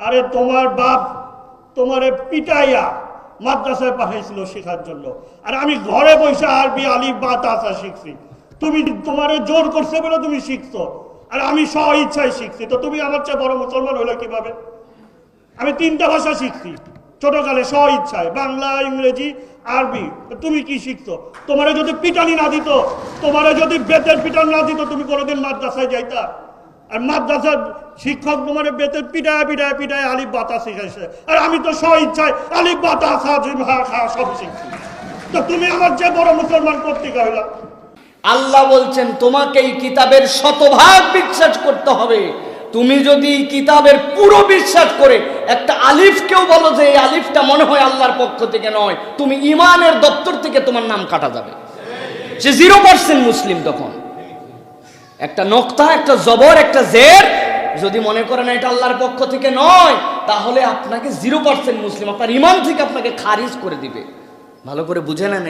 আরে তোমার বাপ তোমারে পিটাইয়া মাদ্রাসায় পাঠাইছিল শেখার জন্য, আর আমি ঘরে বসে আরবি আলিফ বা তাসা শিখছি। তুমি তোমারে জোর করছে বলে তুমি শিখছো, আর আমি স্ব ইচ্ছায় শিখছি। তো তুমি আমার চেয়ে বড় মুসলমান হইলে কিভাবে? আমি 3টা ভাষা শিখছি ছোটকালে স্ব ইচ্ছায়, বাংলা, ইংরেজি, আরবি। তুমি কি শিখছো? তোমারে যদি পিটানি না দিত, তোমারে যদি বেতের পিটান না দিত, তুমি কোনোদিন মাদ্রাসায় যাইতা? আর মাদ্রাসার শিক্ষক তোমার বেতের পিটায় পিটায় পিটায় আলিফ বাতা শিখাইছে, আর আমি তো স্ব ইচ্ছায় আলিফ বাতা খা সব শিখছি। তো তুমি আমার যে বড় মুসলমান কর্তৃকা হইলা। আল্লাহ বলছেন তোমাকে এই কিতাবের শতভাগ বিশ্বাস করতে হবে। তুমি যদি কিতাবের পুরো বিশ্বাস করে একটা আলিফকেও বলো যে এই আলিফটা মনে হয় আল্লাহর পক্ষ থেকে নয়, তুমি ইমানের দপ্তর থেকে তোমার নাম কাটা যাবে। সে 0% মুসলিম। তখন একটা নক্তা, একটা জবর, একটা জের যদি মনে করেন এটা আল্লাহর পক্ষ থেকে নয়, তাহলে আপনাকে 0% মুসলিম, আপনার ইমান থেকে আপনাকে খারিজ করে দিবে। ভালো করে বুঝে নেন।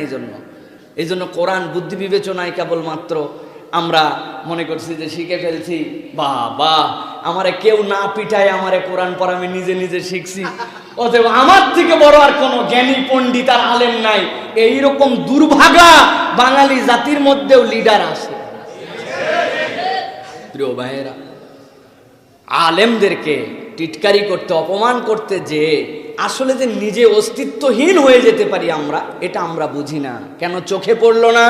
এই জন্য কোরআন বুদ্ধি বিবেচনায় কেবলমাত্র আমরা মনে করছি যে শিখে ফেলছি, বাবা আমারে কেউ না পিটায় আমারে কোরআন পড়া আমি নিজে নিজে শিখছি, অতএব আমার থেকে বড় আর কোনো জ্ঞানী পণ্ডিত আর আলেম নাই। এইরকম দুর্ভাগা বাঙালি জাতির মধ্যেও লিডার আছে। প্রিয় ভাইয়েরা, আলেমদেরকে টিটকারি করতে, অপমান করতে যে আসলে যে নিজে অস্তিত্বহীন হয়ে যেতে পারি আমরা, এটা আমরা বুঝি না। কেন চোখে পড়লো না?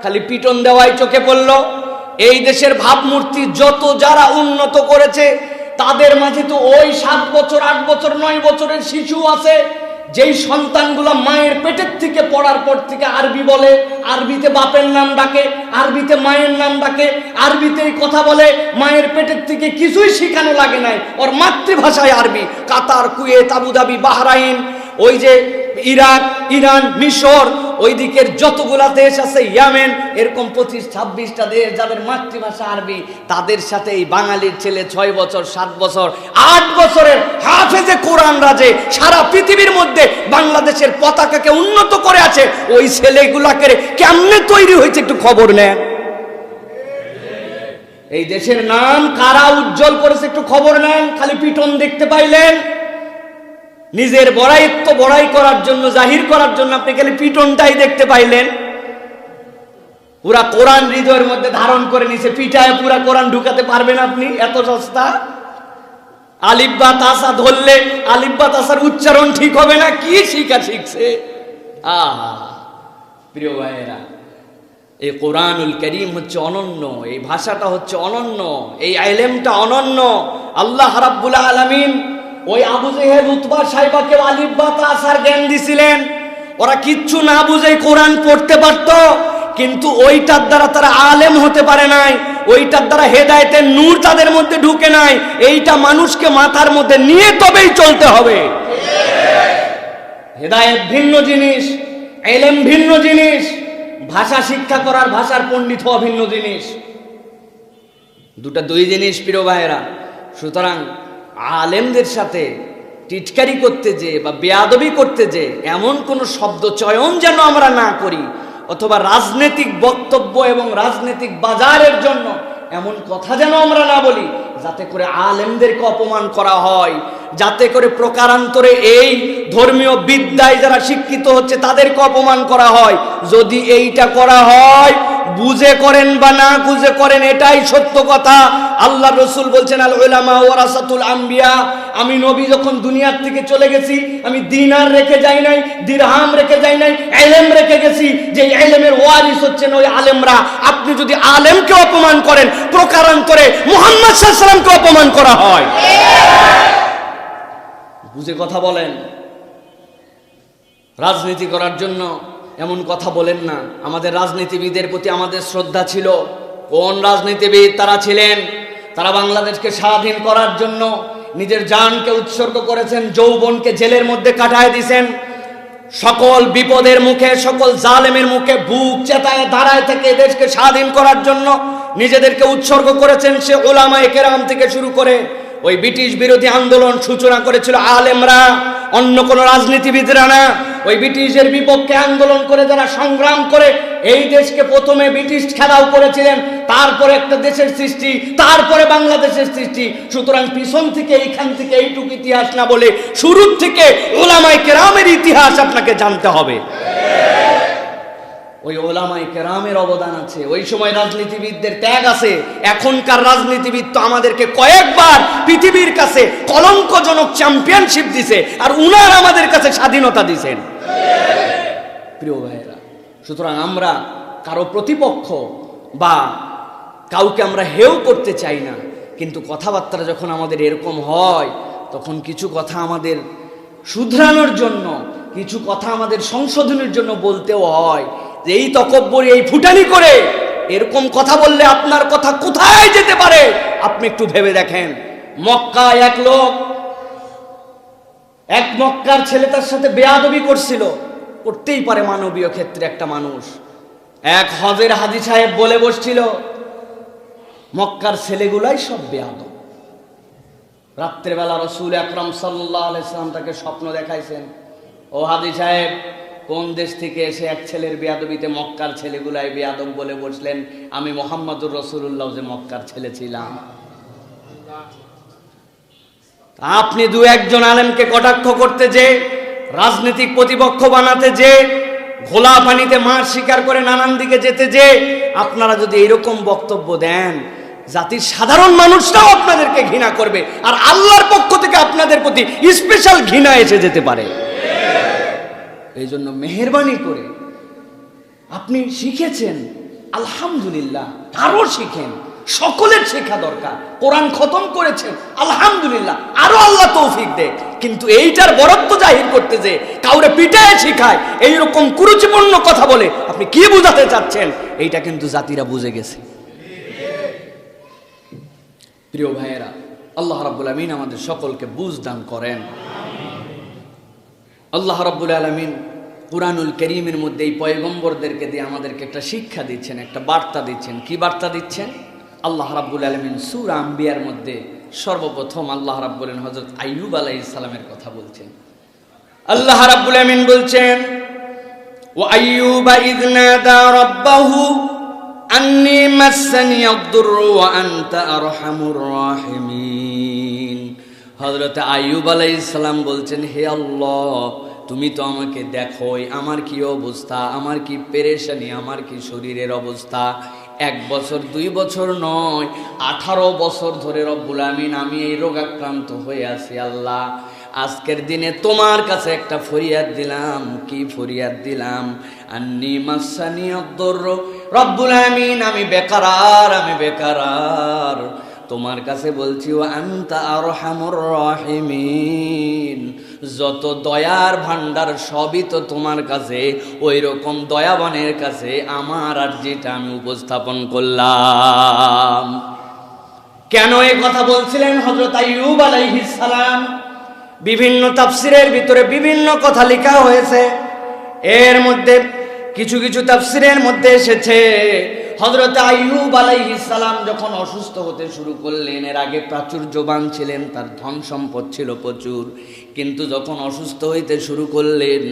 খালি পিটন দেওয়াই চোখে পড়লো। এই দেশের ভাবমূর্তি যত যারা উন্নত করেছে, তাদের মাঝে তো ওই 7 বছর, 8 বছর, 9 বছরের শিশু আছে, যেই সন্তানগুলো মায়ের পেটের থেকে পড়ার পর থেকে আরবি বলে, আরবিতে বাপের নাম ডাকে, আরবিতে মায়ের নাম ডাকে, আরবিতেই কথা বলে। মায়ের পেটের থেকে কিছুই শেখানো লাগে নাই, ওর মাতৃভাষায় আরবি। কাতার, কুয়েত, আবুধাবি, বাহরাইন, ওই যে ইরাক, ইরান, মিশর, ওই দিকের যতগুলা দেশ আছে, ইয়েমেন, এরকম 25-26টা দেশ যাদের মাতৃভাষা আরবি, তাদের সাথে এই বাঙালির ছেলে 6 বছর, 7 বছর, 8 বছরের হাফেজে কোরআন রাজে সারা পৃথিবীর মধ্যে বাংলাদেশের পতাকাকে উন্নত করে আছে। ওই ছেলেগুলাকে কেমনে তৈরি হয়েছে একটু খবর নেন। এই দেশের নাম কারা উজ্জ্বল করেছে একটু খবর নেন। খালি পিটন দেখতে পাইলেন, নিজের বড়াইত্ব বড়াই করার জন্য, জাহির করার জন্য আপনি খালি পিটনটাই দেখতে পাইলেন। পুরা কোরআন হৃদয়ের মধ্যে ধারণ করে নিছে, পিটায় পুরা কোরআন ঢুকাতে পারবেন আপনি? এত সস্তা? আলিফ বা তাসা ধরলে আলিফ বা তাসার উচ্চারণ ঠিক হবে না? কি শিখছে? প্রিয় ভাইয়েরা, এই কোরআনুল কারীম হচ্ছে অনন্য, এই ভাষাটা হচ্ছে অনন্য, এই ইলমটা অনন্য। আল্লাহ রাব্বুল আলামিন ওই আবু জেহেল, উতবা, সাইবাকে আলিফ বা তাসার জ্ঞান দিছিলেন। ওরা কিচ্ছু না বুঝেই কোরআন পড়তে পারত, কিন্তু ওইটার দ্বারা তারা আলেম হতে পারে নাই, ওইটার দ্বারা হেদায়েতের নূর তাদের মধ্যে ঢুকে নাই। এইটা মানুষকে মাথার মধ্যে নিয়ে তবেই চলতে হবে। হেদায়েত ভিন্ন জিনিস, ইলম ভিন্ন জিনিস, ভাষা শিক্ষা করার, ভাষার পণ্ডিত হওয়া ভিন্ন জিনিস। দুই জিনিস প্রিয় ভাইয়েরা। সুতরাং আলেমদের সাথে টিটকারি করতে যে বা বেয়াদবি করতে যে এমন কোন শব্দ চয়ন যেন আমরা না করি, অথবা রাজনৈতিক বক্তব্য এবং রাজনৈতিক বাজারের জন্য এমন কথা যেন আমরা না বলি যাতে করে আলেমদেরকে অপমান করা হয়, যাতে করে প্রকারান্তরে এই ধর্মীয় বিদ্যায় যারা শিক্ষিত হচ্ছে তাদেরকে অপমান করা হয়। যদি এইটা করা হয়, বুঝে করেন বা না বুঝে করেন, এটাই সত্য কথা। আল্লাহ রসুল বলছেন, আল উলামা ওয়ারাসাতুল আম্বিয়া। আমি নবী যখন দুনিয়ার থেকে চলে গেছি, আমি দিনার রেখে যাই নাই, দিরহাম রেখে যাই নাই, ইলম রেখে গেছি। যে ইলমের ওয়ারিস হচ্ছেন ওই আলেমরা। আপনি যদি আলেমকে অপমান করেন, প্রকারান্তরে মুহাম্মদ সাল্লাল্লাহু আলাইহি ওয়াসাল্লামকে অপমান করা হয়। বুঝে কথা বলেন। রাজনীতি করার জন্য এমন কথা বলেন না। আমাদের রাজনীতিবিদের প্রতি আমাদের শ্রদ্ধা ছিল। কোন রাজনীতিবিদ তারা ছিলেন? তারা বাংলাদেশকে স্বাধীন করার জন্য নিজের জানকে উৎসর্গ করেছেন, যৌবনকে জেলের মধ্যে কাটায় দিয়েছেন। সকল বিপদের মুখে, সকল জালেমের মুখে বুক চেতায় দাঁড়ায় থেকে দেশকে স্বাধীন করার জন্য নিজেদেরকে উৎসর্গ করেছেন। সে উলামায়ে কেরাম থেকে শুরু করে ওই ব্রিটিশ বিরোধী আন্দোলন সূচনা করেছিল আলেমরা, অন্য কোন রাজনীতিবিদরা না। ওই ব্রিটিশের বিপক্ষে আন্দোলন করে যারা সংগ্রাম করে এই দেশকে প্রথমে ব্রিটিশ ঘেরাও করেছিলেন, তারপরে একটা দেশের সৃষ্টি, তারপরে বাংলাদেশের সৃষ্টি। সুতরাং পিছন থেকে এইখান থেকে এইটুকু ইতিহাস না বলে শুরুর থেকে উলামায়ে কেরামের ইতিহাস আপনাকে জানতে হবে। ওই ওলামায়ে কেরামের অবদান আছে, ওই সময় রাজনীতিবিদদের ত্যাগ আছে। এখনকার রাজনীতিবিদ তো আমাদেরকে কয়েকবার পৃথিবীর কাছে কলঙ্কজনক চ্যাম্পিয়নশিপ দিছে, আর উনার আমাদের কাছে স্বাধীনতা দিছেন। প্রিয় ভাইয়েরা, সুতরাং আমরা কারো প্রতিপক্ষ বা কাউকে আমরা হেয় করতে চাই না, কিন্তু কথাবার্তা যখন আমাদের এরকম হয় তখন কিছু কথা আমাদের শুধরানোর জন্য, কিছু কথা আমাদের সংশোধনের জন্য বলতেও হয় যে এই তকব্বরি, এই ফুটানি করে এরকম কথা বললে আপনার কথা কোথায় যেতে পারে আপনি একটু ভেবে দেখেন। মক্কায় এক লোক, এক মক্কার ছেলে তার সাথে বেয়াদবি করছিল, করতেই পারে মানবীয় ক্ষেত্রে একটা মানুষ। এক হজের হাজী সাহেব বলে বসছিল মক্কার ছেলেগুলাই সব বেয়াদব। রাত্রেবেলা রাসূল আকরাম সাল্লাল্লাহু আলাইহি সাল্লাম তাকে স্বপ্ন দেখাইছেন, ও হাজী সাহেব, কোন দেশ থেকে এসে এক ছেলের বেয়াদবিতে মক্কার ছেলেগুলাই বেয়াদব বলে বসলেন? আমি মুহাম্মদুর রাসূলুল্লাহ যে মক্কার ছেলে ছিলাম। আপনি দু একজন আলেমকে কটাক্ষ করতে যে, রাজনৈতিক প্রতিপক্ষ বানাতে যে, ঘোলা পানিতে মার শিকার করে নানান দিকে যেতে যে, আপনারা যদি এইরকম বক্তব্য দেন, জাতির সাধারণ মানুষরাও আপনাদেরকে ঘৃণা করবে, আর আল্লাহর পক্ষ থেকে আপনাদের প্রতি স্পেশাল ঘৃণা এসে যেতে পারে। এই জন্য মেহেরবানি করে, আপনি শিখেছেন আলহামদুলিল্লাহ, আরো শিখেন, সকলের শেখা দরকার। কোরআন খতম করেছেন আলহামদুলিল্লাহ, আরো আল্লাহ তৌফিক দেখ। কিন্তু এইটার বরত্ব জাহির করতে যে কাউরে পিটায় শিখায়, এইরকম কুরুচিপূর্ণ কথা বলে আপনি কি বোঝাতে চাচ্ছেন, এইটা কিন্তু জাতিরা বুঝে গেছে। প্রিয় ভাইয়েরা, আল্লাহ রাব্বুল আলামিন আমাদের সকলকে বুঝ দান করেন। আল্লাহ রাব্বুল আলামিন কুরআনুল কারীমের মধ্যে এই পয়গম্বরদেরকে দিয়ে আমাদেরকে একটা শিক্ষা দিচ্ছেন, একটা বার্তা দিচ্ছেন। কি বার্তা দিচ্ছেন? আল্লাহ রাব্বুল আলামিন সূরা আম্বিয়ার মধ্যে সর্বপ্রথম আল্লাহ রাব্বুল আলামিন হযরত আইয়ুব আলাইহিস সালামের কথা বলছেন। আল্লাহ রাব্বুল আলামিন বলছেন, ওয়া আইয়ুবা ইয নাদা রাব্বাহু আন্নী মাসসানিয়াদ-দুররু ওয়া আনতা আরহামুর রাহিমিন। হযরত আইয়ুব আলাইহিস সালাম বলছেন, হে আল্লাহ, তুমি তো আমাকে দেখোই, আমার কি অবস্থা, আমার কি পেরেশানি, আমার কি শরীরের অবস্থা। 1 বছর 2 বছর নয়, 18 বছর ধরে রব্বুল আমিন আমি এই রোগাক্রান্ত হয়ে আছি। আল্লাহ, আজকের দিনে তোমার কাছে একটা ফরিয়াদ দিলাম। কি ফরিয়াদ দিলাম? আন্নী মাসসানিয়াদ-দুররু, রব্বুল আমিন আমি বেকারার, আমি বেকারার। তোমার কাছে বলছি, ওয়া আনতা আরহামুর রাহিমিন, যত দয়ার ভান্ডার সবই তো তোমার কাছে, ওই রকম দয়াবানের কাছে আমার আর যেটা আমি উপস্থাপন করলাম। কেন এই কথা বলছিলেন হযরত আইয়ুব আলাইহিস সালাম? বিভিন্ন তাফসিরের ভিতরে বিভিন্ন কথা লেখা হয়েছে। এর মধ্যে কিছু কিছু তাফসিরের মধ্যে এসেছে হযরত আইয়ুব আলাইহিস সালাম যখন অসুস্থ হতে শুরু করলেন, এর আগে প্রাচুর্যবান ছিলেন, তার ধন সম্পদ ছিল প্রচুর, কিন্তু যখন অসুস্থ হইতে শুরু করলেন,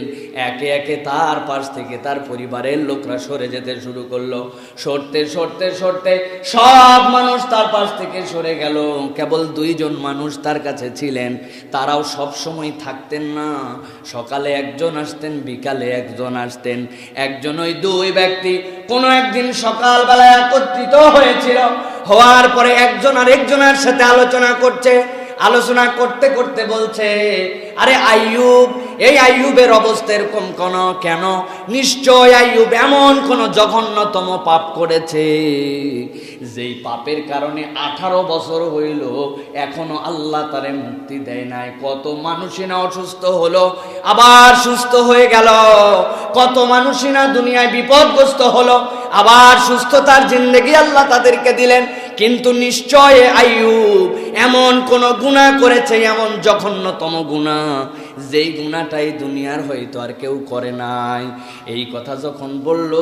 একে একে তার পাশ থেকে তার পরিবারের লোকরা সরে যেতে শুরু করলো। সরতে সরতে সরতে সব মানুষ তার পাশ থেকে সরে গেল। কেবল 2 জন মানুষ তার কাছে ছিলেন, তারাও সব সময় থাকতেন না। সকালে একজন আসতেন, বিকালে একজন আসতেন। একজন, ওই 2 ব্যক্তি কোনো একদিন সকালবেলা একত্রিত হয়েছিল, হওয়ার পরে একজন আরেকজনের সাথে আলোচনা করছে। আলোচনা করতে করতে বলছে, আরে আইয়ুব, এই আইয়ুবের অবস্থা এরকম কেন? নিশ্চয় আইয়ুব এমন কোন জঘন্যতম পাপ করেছে, যেই পাপের কারণে 18 বছর হইল এখনো আল্লাহ তারে মুক্তি দেয় নাই। কত মানুষই না অসুস্থ হলো, আবার সুস্থ হয়ে গেল। কত মানুষই না দুনিয়ায় বিপদগ্রস্ত হলো, আবার সুস্থতার জিন্দেগি আল্লাহ তাদেরকে দিলেন। কিন্তু নিশ্চয় আইয়ুব এমন কোন গুনাহ করেছে, এমন জঘন্যতম গুনাহ যেই গুনাহটাই দুনিয়ার হয়তো আর কেউ করে নাই। এই কথা যখন বলল,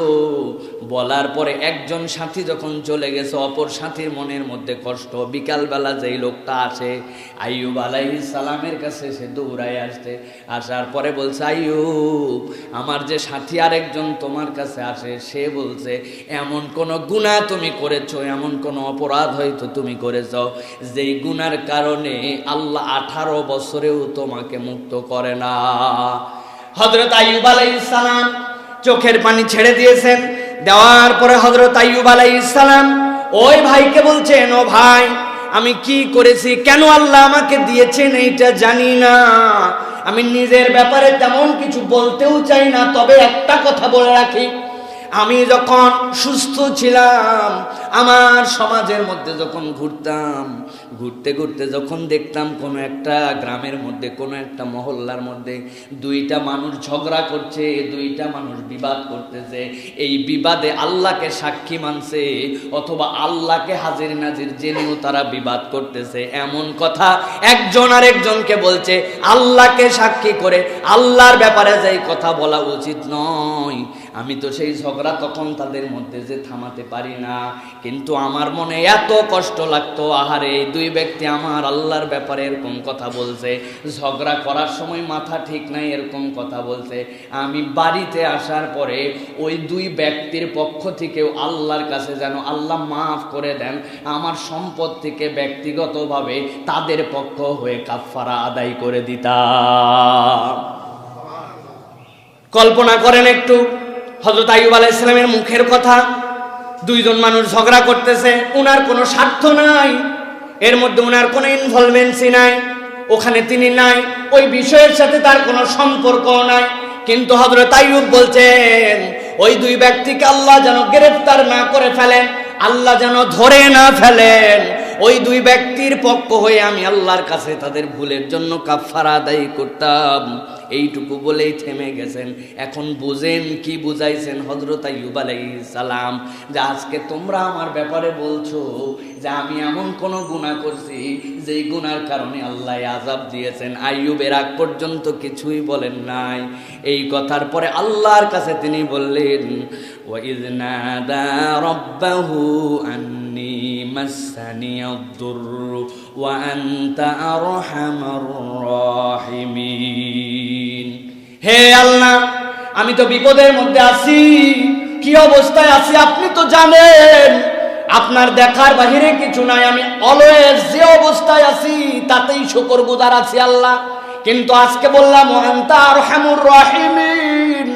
বলার পরে একজন সাথী যখন চলে গেছে, অপর সাথীর মনের মধ্যে কষ্ট। বিকালবেলা যেই লোকটা আসে আইয়ুব আলাইহিস সালামের কাছে, সে দৌড়ায় আসছে। আসার পরে বলছে, আইয়ুব, আমার যে সাথী আরেকজন তোমার কাছে আসে, সে বলছে এমন কোন গুনাহ তুমি করেছো, এমন কোন অপরাধ হয়তো তুমি করেছো যেই গুনার কারণে আল্লাহ 18 বছরেও তোমাকে মুক্ত করে না। হযরত আইয়ুব আলাইহিস সালাম চোখের পানি ছেড়ে দিয়েছেন। দেওয়ার পরে হযরত আইয়ুব আলাইহিস সালাম ওই ভাইকে বলছেন, ও ভাই, আমি কি করেছি, কেন আল্লাহ আমাকে দিয়েছেন এইটা জানি না, আমি নিজের ব্যাপারে তেমন কিছু বলতেও চাই না, তবে একটা কথা বলে রাখি, আমি যখন সুস্থ ছিলাম, আমার সমাজের মধ্যে যখন ঘুরতাম, ঘুরতে ঘুরতে যখন দেখতাম কোনো একটা গ্রামের মধ্যে, কোনো একটা মহল্লার মধ্যে দুইটা মানুষ ঝগড়া করছে, দুইটা মানুষ বিবাদ করতেছে, এই বিবাদে আল্লাহকে সাক্ষী মানছে অথবা আল্লাহকে হাজির নাজির জেনেও তারা বিবাদ করতেছে, এমন কথা একজন আরেকজনকে বলছে, আল্লাহকে সাক্ষী করে আল্লাহর ব্যাপারে যেই কথা বলা উচিত নয়, আমি তো সেই ঝগড়া তখন তাদের মধ্যে যে থামাতে পারি না, কিন্তু আমার মনে এত কষ্ট লাগতো, আহারে এই দুই ব্যক্তি আমার আল্লাহর ব্যাপারে এরকম কথা বলছে, ঝগড়া করার সময় মাথা ঠিক নাই এরকম কথা বলছে। আমি বাড়িতে আসার পরে ওই দুই ব্যক্তির পক্ষ থেকেও আল্লাহর কাছে যেন আল্লাহ মাফ করে দেন, আমার সম্পদ থেকে ব্যক্তিগতভাবে তাদের পক্ষ হয়ে কাফারা আদায় করে দিতাম। কল্পনা করেন একটু, হযরত আইয়ুব আলাইহিস সালামের মুখের কথা, দুইজন মানুষ ঝগড়া করতেছে, উনার কোনো স্বার্থ নাই, এর মধ্যে উনার কোনো ইনভলভমেন্সই নাই, ওখানে তিনি নাই, ওই বিষয়ের সাথে তার কোনো সম্পর্ক নাই, কিন্তু হযরত আইয়ুব বলছেন ওই দুই ব্যক্তিকে আল্লাহ যেন গ্রেফতার না করে ফেলেন, আল্লাহ যেন ধরে না ফেলেন, ওই দুই ব্যক্তির পক্ষ হয়ে আমি আল্লাহর কাছে তাদের ভুলের জন্য কাফারা আদায় করতাম। এইটুকু বলেই থেমে গেছেন। এখন বুঝেন কি বুঝাইছেন হযরত আইয়ুব আলাইহিস সালাম, যে আজকে তোমরা আমার ব্যাপারে বলছো যে আমি এমন কোন গুনাহ করছি যেই গুনার কারণে আল্লাহ আযাব দিয়েছেন। আইয়ুবের আগ পর্যন্ত কিছুই বলেন নাই। এই কথার পরে আল্লাহর কাছে তিনি বললেন, ওয়া ইয নাদা রাব্বাহু আন্নী মাসসানিয়াদ-দুররু ওয়া আনতা আরহামার রাহিমিন। হে আল্লাহ, আমি তো বিপদের মধ্যে আছি, কি অবস্থায় আছি আপনি তো জানেন, আপনার দেখার বাহিরে কিছু নাই, আমি অলওয়েজ যে অবস্থায় আছি তাতেই শুকরগুজার আছি আল্লাহ। কিন্তু আজকে বললাম ওয়া আনতা আরহামুর রাহিমিন,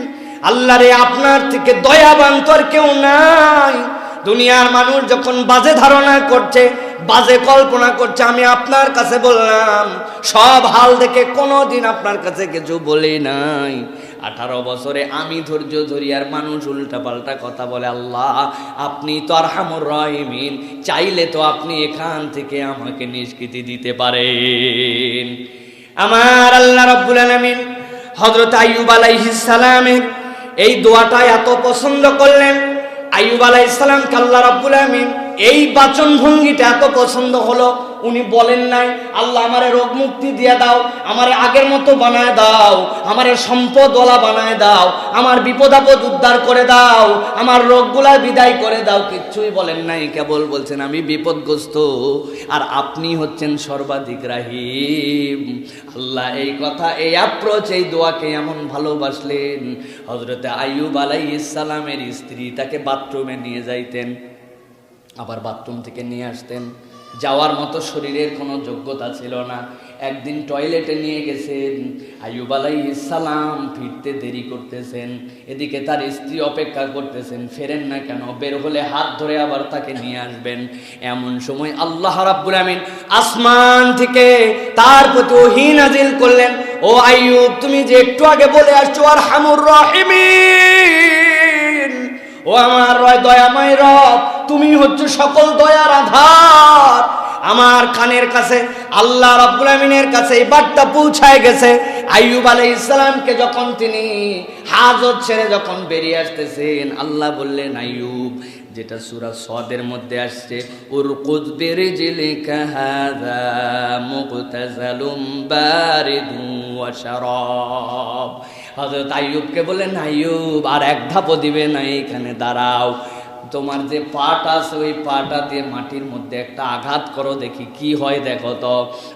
আল্লাহ রে, আপনার থেকে দয়াবান তো আর কেউ নাই। দুনিয়ার মানুষ যখন বাজে ধারণা করছে, বাজে কল্পনা করছে, আমি আপনার কাছে বললাম, সব হাল দেখে কোনোদিন আপনার কাছে কিছু বলি নাই। 18 বছরে আমি ধৈর্য ধরি আর মানুষ উল্টা পাল্টা কথা বলে। আল্লাহ, আপনি তো আরহামুর রাহিমিন, চাইলে তো আপনি এখান থেকে আমাকে নিষ্কৃতি দিতে পারেন। আমার আল্লাহ রাব্বুল আলামিন হযরত আইয়ুব আলাইহিস সালামের এই দোয়াটা এত পছন্দ করলেন। আইয়ুব আলাইহিস সালামকে আল্লাহ রাব্বুল আলামিন এই বাচন ভঙ্গিটা এত পছন্দ হলো, উনি বলেন নাই আল্লাহ আমারে রোগ মুক্তি দিয়ে দাও, আমারে আগের মতো বানায় দাও, আমারে সম্পদওয়ালা বানায় দাও, আমার বিপদ আপদ উদ্ধার করে দাও, আমার রোগগুলা বিদায় করে দাও, কিচ্ছুই বলেন নাই। কেবল বলছেন আমি বিপদগ্রস্ত আর আপনি হচ্ছেন সর্বাধিক রাহিম। আল্লাহ এই কথা, এই অ্যাপ্রোচ, এই দোয়াকে এমন ভালোবাসলেন, হযরতে আইয়ুব আলাইহিস সালামের স্ত্রী তাকে বাথরুমে নিয়ে যাইতেন, আবার বাথরুম থেকে নিয়ে আসতেন। যাওয়ার মতো শরীরের কোনো যোগ্যতা ছিল না। একদিন টয়লেটে নিয়ে গেছেন, আইয়ুব আলাইহিস সালাম ফিরতে দেরি করতেছেন, এদিকে তার স্ত্রী অপেক্ষা করতেছেন, ফেরেন না কেন, বের হলে হাত ধরে আবার তাকে নিয়ে আসবেন। এমন সময় আল্লাহ রাব্বুল আমিন আসমান থেকে তার প্রতি ওহী নাজিল করলেন, ও আইয়ুব, তুমি যে একটু আগে বলে আসছো আরহামুর রাহিমিন, ও আমার দয়াময় রব, তুমি হচ্ছে সকল দয়ার আধার। আমার কানের কাছে আল্লাহ রাব্বুল আমিনের কাছে এই বার্তা পৌঁছায় গেছে। আইয়ুব আলাইহিস সালামকে যখন তিনি হাজত ছেড়ে যখন বেরিয়ে আসতেছেন, আল্লাহ বললেন, আইয়ুব যেটা সূরা সদের মধ্যে আসছে, উরকুদ বিরিজলিকা হাযা মুগতাসালুম বারিদুন ওয়া শারাব। হযরত আইয়ুবকে বলেন, আইয়ুব আর এক ধাপও দিবে না, এখানে দাঁড়াও, তোমার যে পাটা আছে ওই পাটা দিয়ে মাটির মধ্যে একটা আঘাত করো, দেখি কি হয় দেখো তো।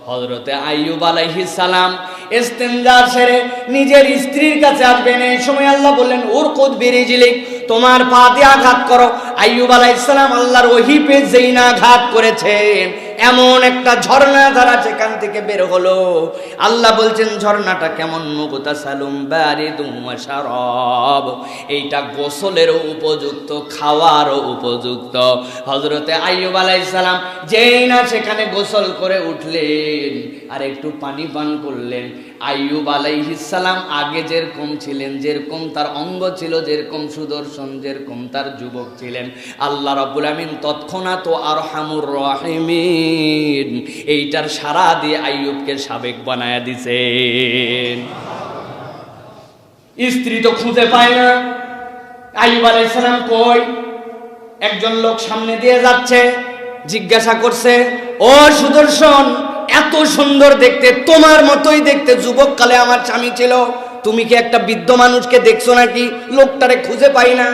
হযরতে আইয়ুব আলাইহিস সালাম ইস্তেনজা সেরে নিজের স্ত্রীর কাছে আসবেন, এই সময় আল্লাহ বললেন উরকুদ বিরিজলিক, তোমার পা দিয়ে আঘাত করো। আইয়ুব আলাইহিস সালাম আল্লাহর ওহী পেয়ে যেই না আঘাত করেছেন, এমন একটা ঝর্ণা ধারা সেখান থেকে বের হলো। আল্লাহ বলছেন ঝর্ণাটা কেমন, মুগতাসালুম বারিদুন ওয়া শারাব, এইটা গোসলের উপযুক্ত, খাওয়ারও উপযুক্ত। হযরতে আইয়ুব আলাইহিস সালাম যেই না সেখানে গোসল করে উঠলেন আর একটু পানি পান করলেন, আইয়ুব আলাইহিস সালাম আগে যেরকম ছিলেন, যেরকম তার অঙ্গ ছিল, যেরকম সুদর্শন, যেরকম তার যুবক ছিলেন, আল্লাহ রাব্বুল আমিন তৎক্ষণাৎ আরহামুর রাহিমিন এইটার সারা দিয়ে আইয়ুবকে সাবেক বানায়া দিছেন। স্ত্রী তো খুঁজে পায় না, আইয়ুব আলাইহিস সালাম কই? একজন লোক সামনে দিয়ে যাচ্ছে, জিজ্ঞাসা করছে, ও সুদর্শন, এত সুন্দর দেখতে, তোমার মতোই দেখতে যুবক কালে আমার স্বামী ছিল, তুমি কি একটা বৃদ্ধ মানুষকে দেখছো নাকি? লোকটারে খুঁজে পাই না।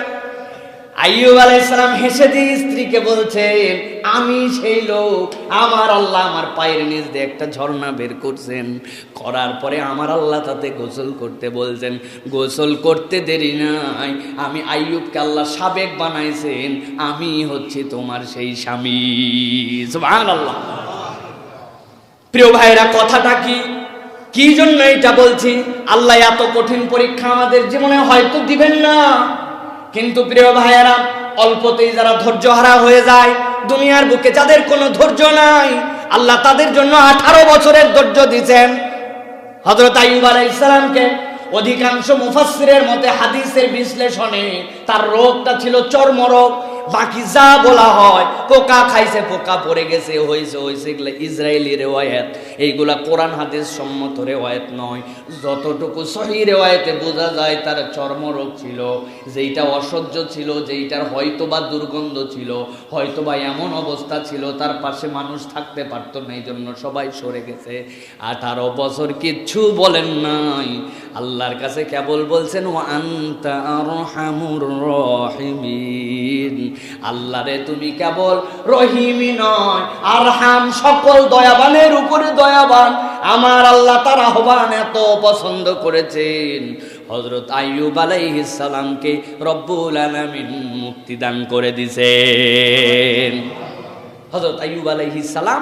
আইয়ুব আলাইহিস সালাম হেসে দিয়ে স্ত্রীকে বলছেন, আমি সেই লোক, আমার আল্লাহ আমার পায়ের নিচ দিয়ে একটা ঝর্ণা বের করছেন, করার পরে আমার আল্লাহ তাতে গোসল করতে বলছেন, গোসল করতে দেরি নাই, আমি আইয়ুবকে আল্লাহ সাবেক বানাইছেন, আমি হচ্ছি তোমার সেই স্বামী। সুবহানাল্লাহ। প্রিয় ভাইরা, কথাটা কি জন্য এটা বলছি? আল্লাহ এত কঠিন পরীক্ষা আমাদের জীবনে হয়তো দিবেন না, কিন্তু প্রিয় ভাইয়েরা, অল্পতেই যারা ধৈর্য হারা হয়ে যায়, দুনিয়ার বুকে যাদের কোনো ধৈর্য নাই, আল্লাহ তাদের জন্য 18 বছরের ধৈর্য দিয়েছেন। হযরত আইয়ুব আলাইহিস সালামকে অধিকাংশ মুফাসসিরের মতে হাদিসের বিশ্লেষণে তার রোগটা ছিল চর্মরোগ। বাকি যা বলা হয়, পোকা খাইছে, পোকা পড়ে গেছে, হয়েছে, এগুলো ইসরায়েলি রেওয়ায়াত, এইগুলা কোরআন হাদিস সম্মত রেওয়ায়াত নয়। যতটুকু সহিহ রেওয়ায়াতে বোঝা যায় তার চর্মরোগ ছিল, যেইটা অসহ্য ছিল, যেইটার হয়তোবা দুর্গন্ধ ছিল, হয়তোবা এমন অবস্থা ছিল তার পাশে মানুষ থাকতে পারতো না, এই জন্য সবাই সরে গেছে। 18 বছর কিচ্ছু বলেন নাই, আল্লাহর কাছে কেবল বলছেন ওয়া আনতা আরহামুর রাহিমিন, আল্লাহ রে তুমি কেবল রহিমই নয়, আরহাম, সকল দয়াবানের উপরে দয়াবান। আমার আল্লাহ তার আহ্বান এত পছন্দ করেছেন, হযরত আইয়ুব আলাইহিস সালামকে রব্বুল আলামিন মুক্তি দান করে দিয়েছেন। হযরত আইয়ুব আলাইহিস সালাম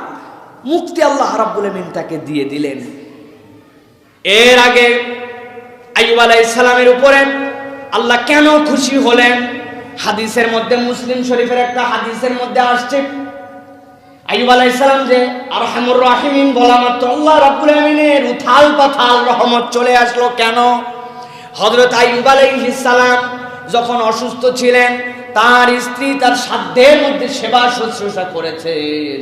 মুক্তি আল্লাহ রাব্বুল আলামিন তাকে দিয়ে দিলেন। এর আগে আইয়ুব আলাইহিস সালামের উপরে আল্লাহ কেন খুশি হলেন? হাদিসের মধ্যে, মুসলিম শরীফের একটা হাদিসের মধ্যে আসছে, আইয়ুব আলাইহিস সালাম যে আরহামুর রাহিমিন বলা মাত্র আল্লাহ রাব্বুল আমিনের উথাল পাথাল রহমত চলে আসলো। কেন? হযরত আইয়ুব আলাইহিস সালাম যখন অসুস্থ ছিলেন, তার স্ত্রী তার সাধ্যের মধ্যে সেবা শুশ্রূষা করেছেন,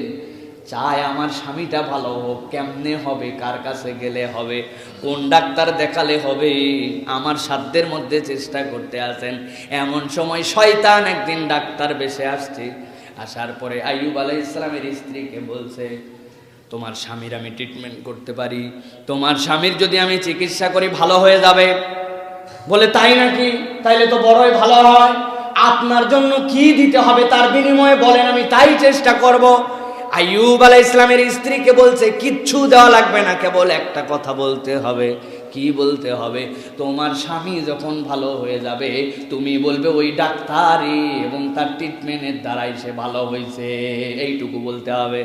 চায় আমার স্বামীটা ভালো হোক, কেমনে হবে, কার কাছে গেলে হবে, কোন ডাক্তার দেখালে হবে, আমার সাধ্যের মধ্যে চেষ্টা করতে আছেন। এমন সময় শয়তান একদিন ডাক্তার বেশে আসছে, আসার পরে আইয়ুব আলাইহিস সালামের স্ত্রীকে বলছে, তোমার স্বামীর আমি ট্রিটমেন্ট করতে পারি, তোমার স্বামীর যদি আমি চিকিৎসা করি ভালো হয়ে যাবে। বলে তাই নাকি? তাইলে তো বড়ই ভালো হয়, আপনার জন্য কি দিতে হবে তার বিনিময়ে বলেন, আমি তাই চেষ্টা করব। আইয়ুব আলাইহিস সালামের স্ত্রীকে বলছে, কিচ্ছু দেওয়া লাগবে না, কেবল একটা কথা বলতে হবে। কি বলতে হবে? তোমার স্বামী যখন ভালো হয়ে যাবে তুমি বলবে ওই ডাক্তারই এবং তার ট্রিটমেন্টের দ্বারাই সে ভালো হয়েছে, এইটুকু বলতে হবে।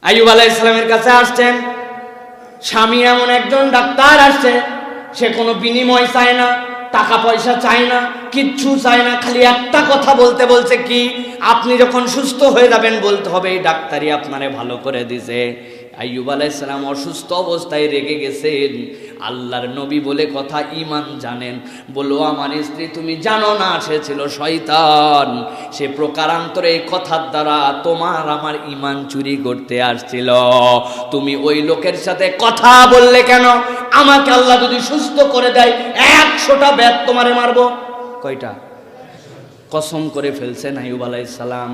আইয়ুব আলাইহিস সালামের কাছে আসছেন স্বামী, এমন একজন ডাক্তার আসছে, সে কোনো বিনিময় চায় না, টাকা পয়সা চায় না, কিচ্ছু চায় না, খালি একটা কথা বলতে বলছে, কি? আপনি যখন সুস্থ হয়ে যাবেন বলতে হবে এই ডাক্তারই আপনারে ভালো করে দিছে। আইয়ুব আলাইহিস সালাম অসুস্থ অবস্থায় রেগে গেছেন, আল্লাহর নবী বলে কথা, ঈমান জানেন। বলো আমার স্ত্রী তুমি জানো না সে ছিল শয়তান, সে প্রকারান্তরে এই কথার দ্বারা তোমার আমার ঈমান চুরি করতে আসছিল। তুমি ওই লোকের সাথে কথা বললে কেন? আমাকে আল্লাহ যদি সুস্থ করে দেয় 100টা বেত তোমারে মারবো। কয়টা? কসম করে ফেলছেন আইয়ুব আলাইহিস সালাম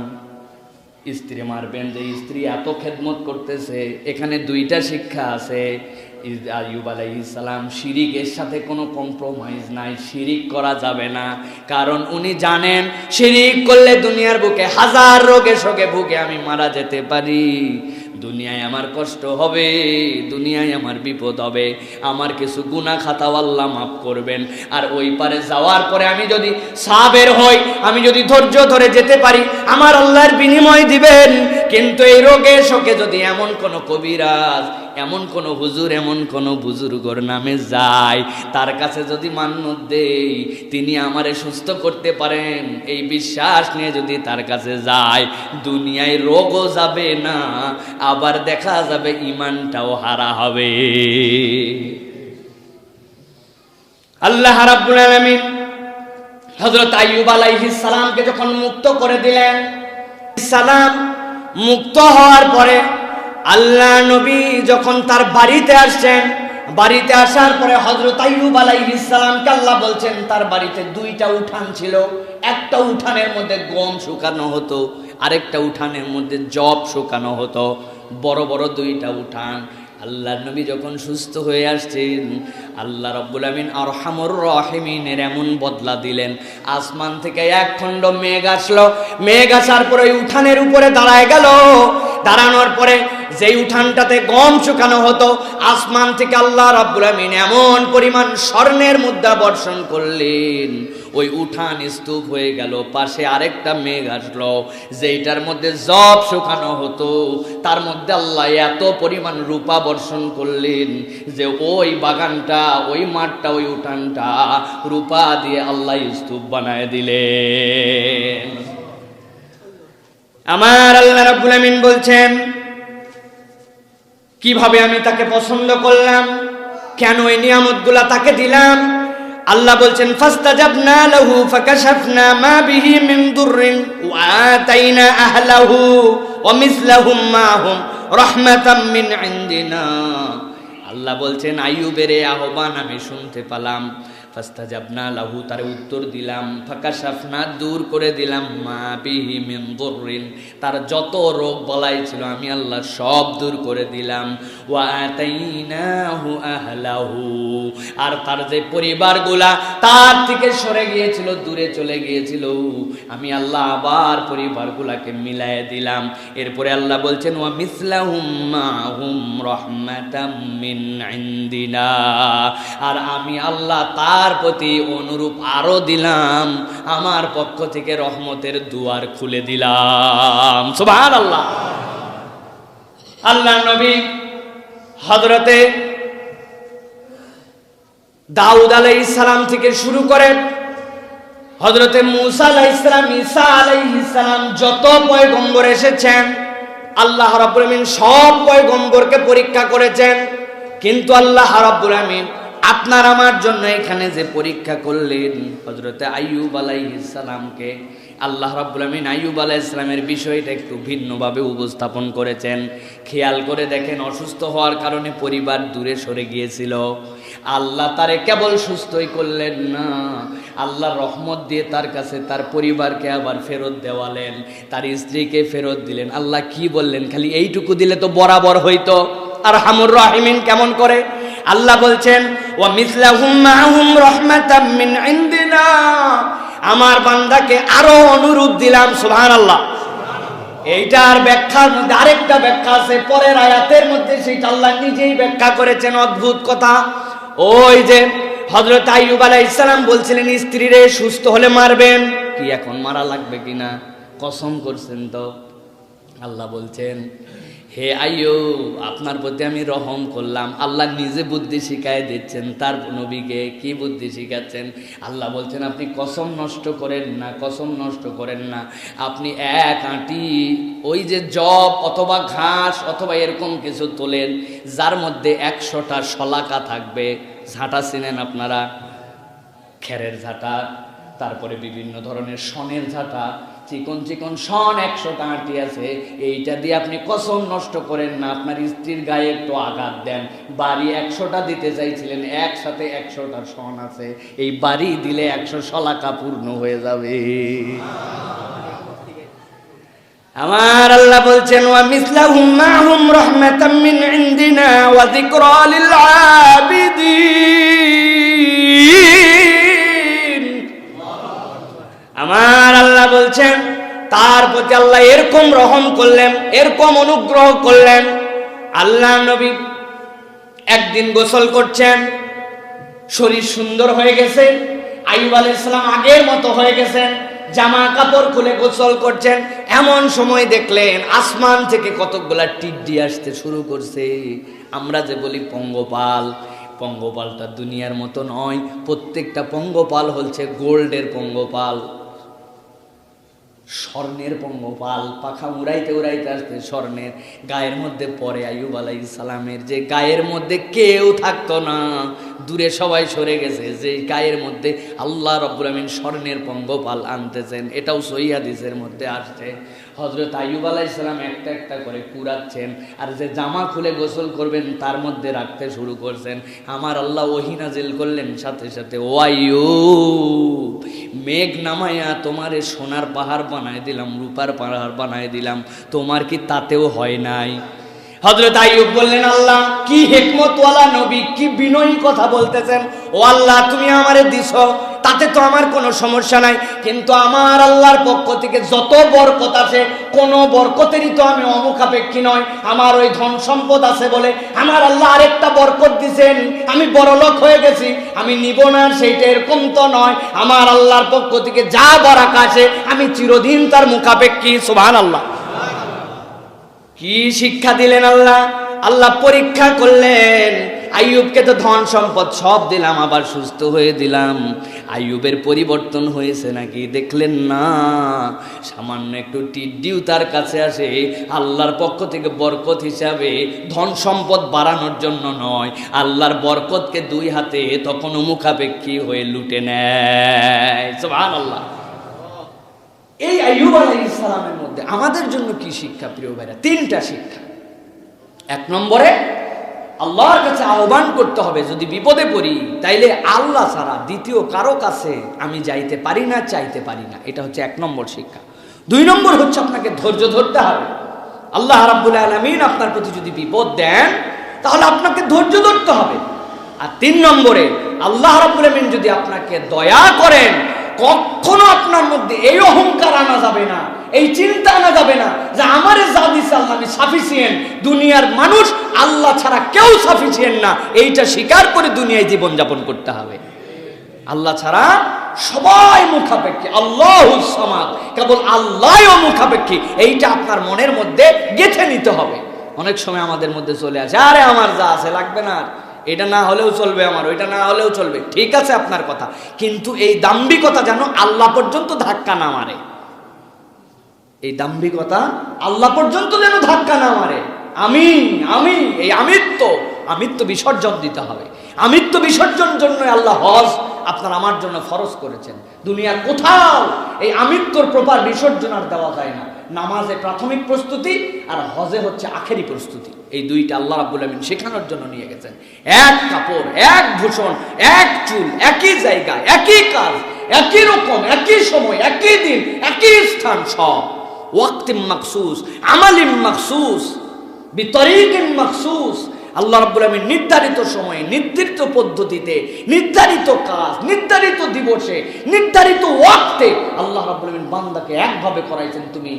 স্ত্রী মারবেন, যে স্ত্রী এত খেদমত করতেছে। এখানে দুইটা শিক্ষা আছে। আইয়ুব আলাইহিস সালাম শিরিকের সাথে কোনো কম্প্রোমাইজ নাই, শিরিক করা যাবে না, কারণ উনি জানেন শিরিক করলে দুনিয়ার বুকে হাজার রোগে শোকে ভুগে আমি মারা যেতে পারি, দুনিয়ায় আমার কষ্ট হবে, দুনিয়ায় আমার বিপদ হবে, আমার কিছু গুনাহ খাতাও আল্লাহ মাফ করবেন। আর ওই পারে যাওয়ার পরে আমি যদি সাবের হই, আমি যদি ধৈর্য ধরে যেতে পারি, আমার আল্লাহর বিনিময় দিবেন। কিন্তু এই রোগে শোকে যদি এমন কোন কবিরাজ, এমন কোন হুজুর, এমন কোন বুজুর্গর নামে যায়, তার কাছে যদি মান্নত দেই তিনি আমারে সুস্থ করতে পারেন, এই বিশ্বাস নিয়ে যদি তার কাছে যায়, দুনিয়ায় রোগও যাবে না, আবার দেখা যাবে ঈমানটাও হারা হবে। আল্লাহ রাব্বুল আলামিন হযরত আইয়ুব আলাইহিস সালামকে যখন মুক্ত করে দিলেন, সালাম মুক্ত হওয়ার পরে আল্লাহ নবী যখন তার বাড়িতে আসছেন, বাড়িতে আসার পরে হযরত আইয়ুব আলাইহিস সালামকে আল্লাহ বলছেন তার বাড়িতে দুইটা উঠান ছিল, একটা উঠানের মধ্যে গম শুকানো হতো, আরেকটা উঠানের মধ্যে জব শুকানো হতো, বড় বড় দুইটা উঠান। আল্লাহ নবী যখন সুস্থ হয়ে আসছেন, আল্লাহ রাব্বুল আমিন আরহামুর রাহিমিনের এমন বদলা দিলেন, আসমান থেকে এক খণ্ড মেঘ আসলো, মেঘ আসার পরে ওই উঠানের উপরে দাঁড়ায় গেল। দাঁড়ানোর পরে যেই উঠানটাতে গম শুকানো হতো, আসমান থেকে আল্লাহ রাব্বুল আমিন এমন পরিমাণ স্বর্ণের মুদ্রা বর্ষণ করলেন, ওই উঠান স্তূপ হয়ে গেল। পাশে আরেকটা মেঘ আসলো, যেইটার মধ্যে জব শুকানো হতো, তার মধ্যে আল্লাহ এত পরিমাণ রূপা বর্ষণ করলেন যে ওই বাগানটা, ওই মাঠটা, ওই উঠানটা রূপা দিয়ে আল্লাহ স্তূপ বানায় দিলেন। আমার আল্লাহ রাব্বুল আমিন বলছেন কিভাবে আমি তাকে পছন্দ করলাম, কেন এই নিয়ামতগুলা তাকে দিলাম। আল্লাহ বলছেন ফাস্তাজাবনা লাহু ফাকাশাফনা মা বিহি মিন দুররিন ওয়া আতাইনা আহলাহু ওয়া মিসলাহুম মাহুম রাহমাতাম মিন ইনদিনা। আল্লাহ বলছেন আইয়ুবের আহ্বান আমি শুনতে পেলাম, ফাস্তাজাবনা লাহু তারে উত্তর দিলাম, ফাকাশাফনা দূর করে দিলাম, মা বিহি মিন দুররিন তার যত রোগ বলাই ছিল আমি আল্লাহ সব দূর করে দিলাম, ওয়া আতাইনাহু আহলাহু আর তার যে পরিবারগুলা তার থেকে সরে গিয়েছিল, দূরে চলে গিয়েছিল, আমি আল্লাহ আবার পরিবারগুলাকে মিলায়ে দিলাম। এরপরে আল্লাহ বলছেন ওয়া মিসলাহুম মাহুম রাহমাতাম মিন ইনদিনা আর আমি আল্লাহ তার প্রতি অনুরূপ আরো দিলাম, আমার পক্ষ থেকে রহমতের দুয়ার খুলে দিলাম। সুবহানাল্লাহ। আল্লাহ নবী হযরতে দাউদ আলাইহিস সালাম থেকে শুরু করে হযরতে মূসা আলাইহিস সালাম, ঈসা আলাইহিস সালাম, যত পয়গম্বর এসেছেন আল্লাহ রাব্বুল আমিন সব পয়গম্বরকে পরীক্ষা করেছেন। কিন্তু আল্লাহ রাব্বুল আমিন আপনার আমার জন্য এখানে যে পরীক্ষা করলেন হযরতে আইয়ুব আলাইহিস সালামকে, আল্লাহ রাব্বুল আমিন আইয়ুব আলাইহিস সালামের বিষয়টা একটু ভিন্নভাবে উপস্থাপন করেছেন। খেয়াল করে দেখেন, অসুস্থ হওয়ার কারণে পরিবার দূরে সরে গিয়েছিল, আল্লাহ তারে কেবল সুস্থই করলেন না, আল্লাহ রহমত দিয়ে তার কাছে তার পরিবারকে আবার ফেরত দেওয়ালেন, তার স্ত্রীকে ফেরত দিলেন। আল্লাহ কি বললেন, খালি এইটুকু দিলে তো বরাবর হইতো। আরহামুর রাহিমিন কেমন করে? আল্লাহ বলছেন ওয়া মিসলাহুম মাহুম রাহমাতাম মিন ইনদিনা আমার বান্দাকে আরো অনুরূপ দিলাম। সুবহানাল্লাহ। এইটার ব্যাখ্যার মধ্যে আরেকটা ব্যাখ্যা আছে পরের আয়াতের মধ্যে, সেটা আল্লাহ নিজেই ব্যাখ্যা করেছেন। অদ্ভুত কথা। ওই যে হযরত আইয়ুব আলাইহিস সালাম বলছিলেন স্ত্রীরে সুস্থ হলে মারবেন, কি এখন মারা লাগবে কিনা কসম করছেন তো। আল্লাহ বলছেন হে আইয়ুব আপনার প্রতি আমি রহম করলাম। আল্লাহ নিজে বুদ্ধি শিখায় দিচ্ছেন তার নবীকে। কি বুদ্ধি শিখাচ্ছেন? আল্লাহ বলছেন আপনি কসম নষ্ট করেন না, কসম নষ্ট করেন না। আপনি এক আঁটি ওই যে জব অথবা ঘাস অথবা এরকম কিছু তোলেন যার মধ্যে 100টা শলাকা থাকবে। ঝাঁটা চিনেন আপনারা? খেরের ঝাঁটা, তারপরে বিভিন্ন ধরনের শনের ঝাঁটা, চিকন চিকন শন 100টা আঁটি আছে, এইটা দিয়ে আপনি কসম নষ্ট করেন না, আপনার স্ত্রীর গায়ে একটু আঘাত দেন। বাড়ি 100টা দিতে চাইছিলেন, একসাথে 100টা শন আছে, এই বাড়ি দিলে 100 শলাকা পূর্ণ হয়ে যাবে। আমার আল্লাহ বলছেন ওয়া মিসলাহুম মাহুম রাহমাতাম মিন ইনদিনা ওয়া যিকরা লিল আবিদিন। আমার আল্লাহ বলছেন তার প্রতি আল্লাহ এরকম রহম করলেন, এরকম অনুগ্রহ করলেন। আল্লাহ নবী একদিন গোসল করছেন, শরীর সুন্দর হয়ে গেছে, আইয়ুব আলাইহিস সালাম আগের মতো হয়ে গেছেন, জামা কাপড় খুলে গোসল করছেন। এমন সময় দেখলেন আসমান থেকে কতকগুলা টিড্ডি আসতে শুরু করছে। আমরা যে বলি পঙ্গপাল, পঙ্গপালটা দুনিয়ার মতো নয়, প্রত্যেকটা পঙ্গপাল হচ্ছে গোল্ডের পঙ্গপাল, স্বর্ণের পঙ্গপাল, পাখা উড়াইতে উড়াইতে আসতে স্বর্ণের। গায়ের মধ্যে পরে আইয়ুব আলাইহিস সালামের যে গায়ের মধ্যে কেউ থাকতো না, দূরে সবাই সরে গেছে, যে গায়ের মধ্যে আল্লাহ রাব্বুল আমিন স্বর্ণের পঙ্গপাল আনতেছেন, এটাও সহিহ হাদিসের মধ্যে আসছে। হযরত আইয়ুব আলাইহিস সালাম একটা একটা করে কুড়াচ্ছেন, আর যে জামা খুলে গোসল করবেন তার মধ্যে রাখতে শুরু করছেন। আমার আল্লাহ ওহী নাজিল করলেন সাথে সাথে, ও আইয়ুব, মেঘ নামায়া তোমারে সোনার পাহাড় বানায় দিলাম, রূপার পাহাড় বানায় দিলাম, তোমার কি তাতেও হয় নাই? হযরত আইয়ুব বললেন, আল্লাহ কি হিকমতওয়ালা নবী, কি বিনয়ী কথা বলতেছেন। ও আল্লাহ, তুমি আমারে দিছো, তাতে তো আমার কোনো সমস্যা নাই, কিন্তু আমার আল্লাহর পক্ষ থেকে যত বরকত আছে কোনো বরকতেরই তো আমি অমুখাপেক্ষী নয়। আমার ওই ধন সম্পদ আছে বলে আমার আল্লাহ আরেকটা বরকত দিছেন, আমি বড়লোক হয়ে গেছি, আমি নিব না সেইটা এরকম তো নয়। আমার আল্লাহর পক্ষ থেকে যা বরাকা আছে আমি চিরদিন তার মুখাপেক্ষী। সুবহানাল্লাহ। কি শিক্ষা দিলেন আল্লাহ? আল্লাহ পরীক্ষা করলেন। আইয়ুবকে তো ধন সম্পদ সব দিলাম, আবার সুস্থ হয়ে দিলাম, আইয়ুবের পরিবর্তন হয়েছে নাকি? দেখলেন না, সামান্য একটু টিড্ডিও তার কাছে আসে আল্লাহর পক্ষ থেকে বরকত হিসাবে, ধন সম্পদ বাড়ানোর জন্য নয়, আল্লাহর বরকতকে দুই হাতে তখন মুখাপেক্ষী হয়ে লুটে নেয়। সুবহানাল্লাহ। এই আইয়ুব আলাইহিস সালামের মধ্যে আমাদের জন্য কি শিক্ষা প্রিয় ভাইরা? 3টা শিক্ষা। 1 নম্বরে আল্লাহর কাছে আহ্বান করতে হবে, যদি বিপদে পড়ি তাইলে আল্লাহ ছাড়া দ্বিতীয় কারো কাছে আমি যাইতে পারি না, চাইতে পারি না, এটা হচ্ছে 1 নম্বর শিক্ষা। 2 নম্বর হচ্ছে আপনাকে ধৈর্য ধরতে হবে। আল্লাহ রাব্বুল আলামিন আপনার প্রতি যদি বিপদ দেন তাহলে আপনাকে ধৈর্য ধরতে হবে। আর 3 নম্বরে আল্লাহ রাব্বুল আলামিন যদি আপনাকে দয়া করেন, কখনো আপনার মধ্যে এই অহংকার আনা যাবে না, এই চিন্তা আনা যাবে না যে আমারে যা দিছে আল্লাহ আমি সাফিসিয়েন্ট, দুনিয়ার মানুষ আল্লাহ ছাড়া কেউ সাফিসিয়েন্ট না, এইটা স্বীকার করে দুনিয়ায় জীবন যাপন করতে হবে। আল্লাহ ছাড়া সবাই মুখাপেক্ষী, আল্লাহুস সামাদ, কেবল আল্লাহই মুখাপেক্ষী, এইটা আপনার মনের মধ্যে গেঁথে নিতে হবে। অনেক সময় আমাদের মধ্যে চলে আসে, আরে আমার যা আছে লাগবে না, এটা না হলেও চলবে, আমার ওইটা না হলেও চলবে। ঠিক আছে আপনার কথা, কিন্তু এই দাম্ভিকতা যেন আল্লাহ পর্যন্ত ধাক্কা না মারে, এই দাম্ভিকতা আল্লাহ পর্যন্ত যেন ধাক্কা না মারে। আমি এই আমিত্ব বিসর্জন দিতে হবে। আমিত্ব বিসর্জন জন্য আল্লাহ হজ আপনার আমার জন্য ফরজ করেছেন। দুনিয়ার কোথাও এই আমিত্বর প্রপার বিসর্জন আর দেওয়া যায় না। নামাজে প্রাথমিক প্রস্তুতি আর হজে হচ্ছে আখেরি প্রস্তুতি, এই দুইটা আল্লাহ রাব্বুল আমিন শেখানোর জন্য নিয়ে গেছেন। এক কাপড়, এক ভূষণ, এক চুল, একই জায়গায়, একই কাজ, একই রকম, একই সময়, একই দিন, একই স্থান, সব ওয়াক্তিম মাখসুস, আমালিম মাখসুস, বিতরিকিন মাখসুস। আল্লাহ রাব্বুল আমিন নির্ধারিত সময়ে, নির্ধারিত পদ্ধতিতে, নির্ধারিত কাজ, নির্ধারিত দিবসে, নির্ধারিত ওয়াক্তে আল্লাহ রাব্বুল আমিন বান্দাকে একভাবে করাইছেন। তুমি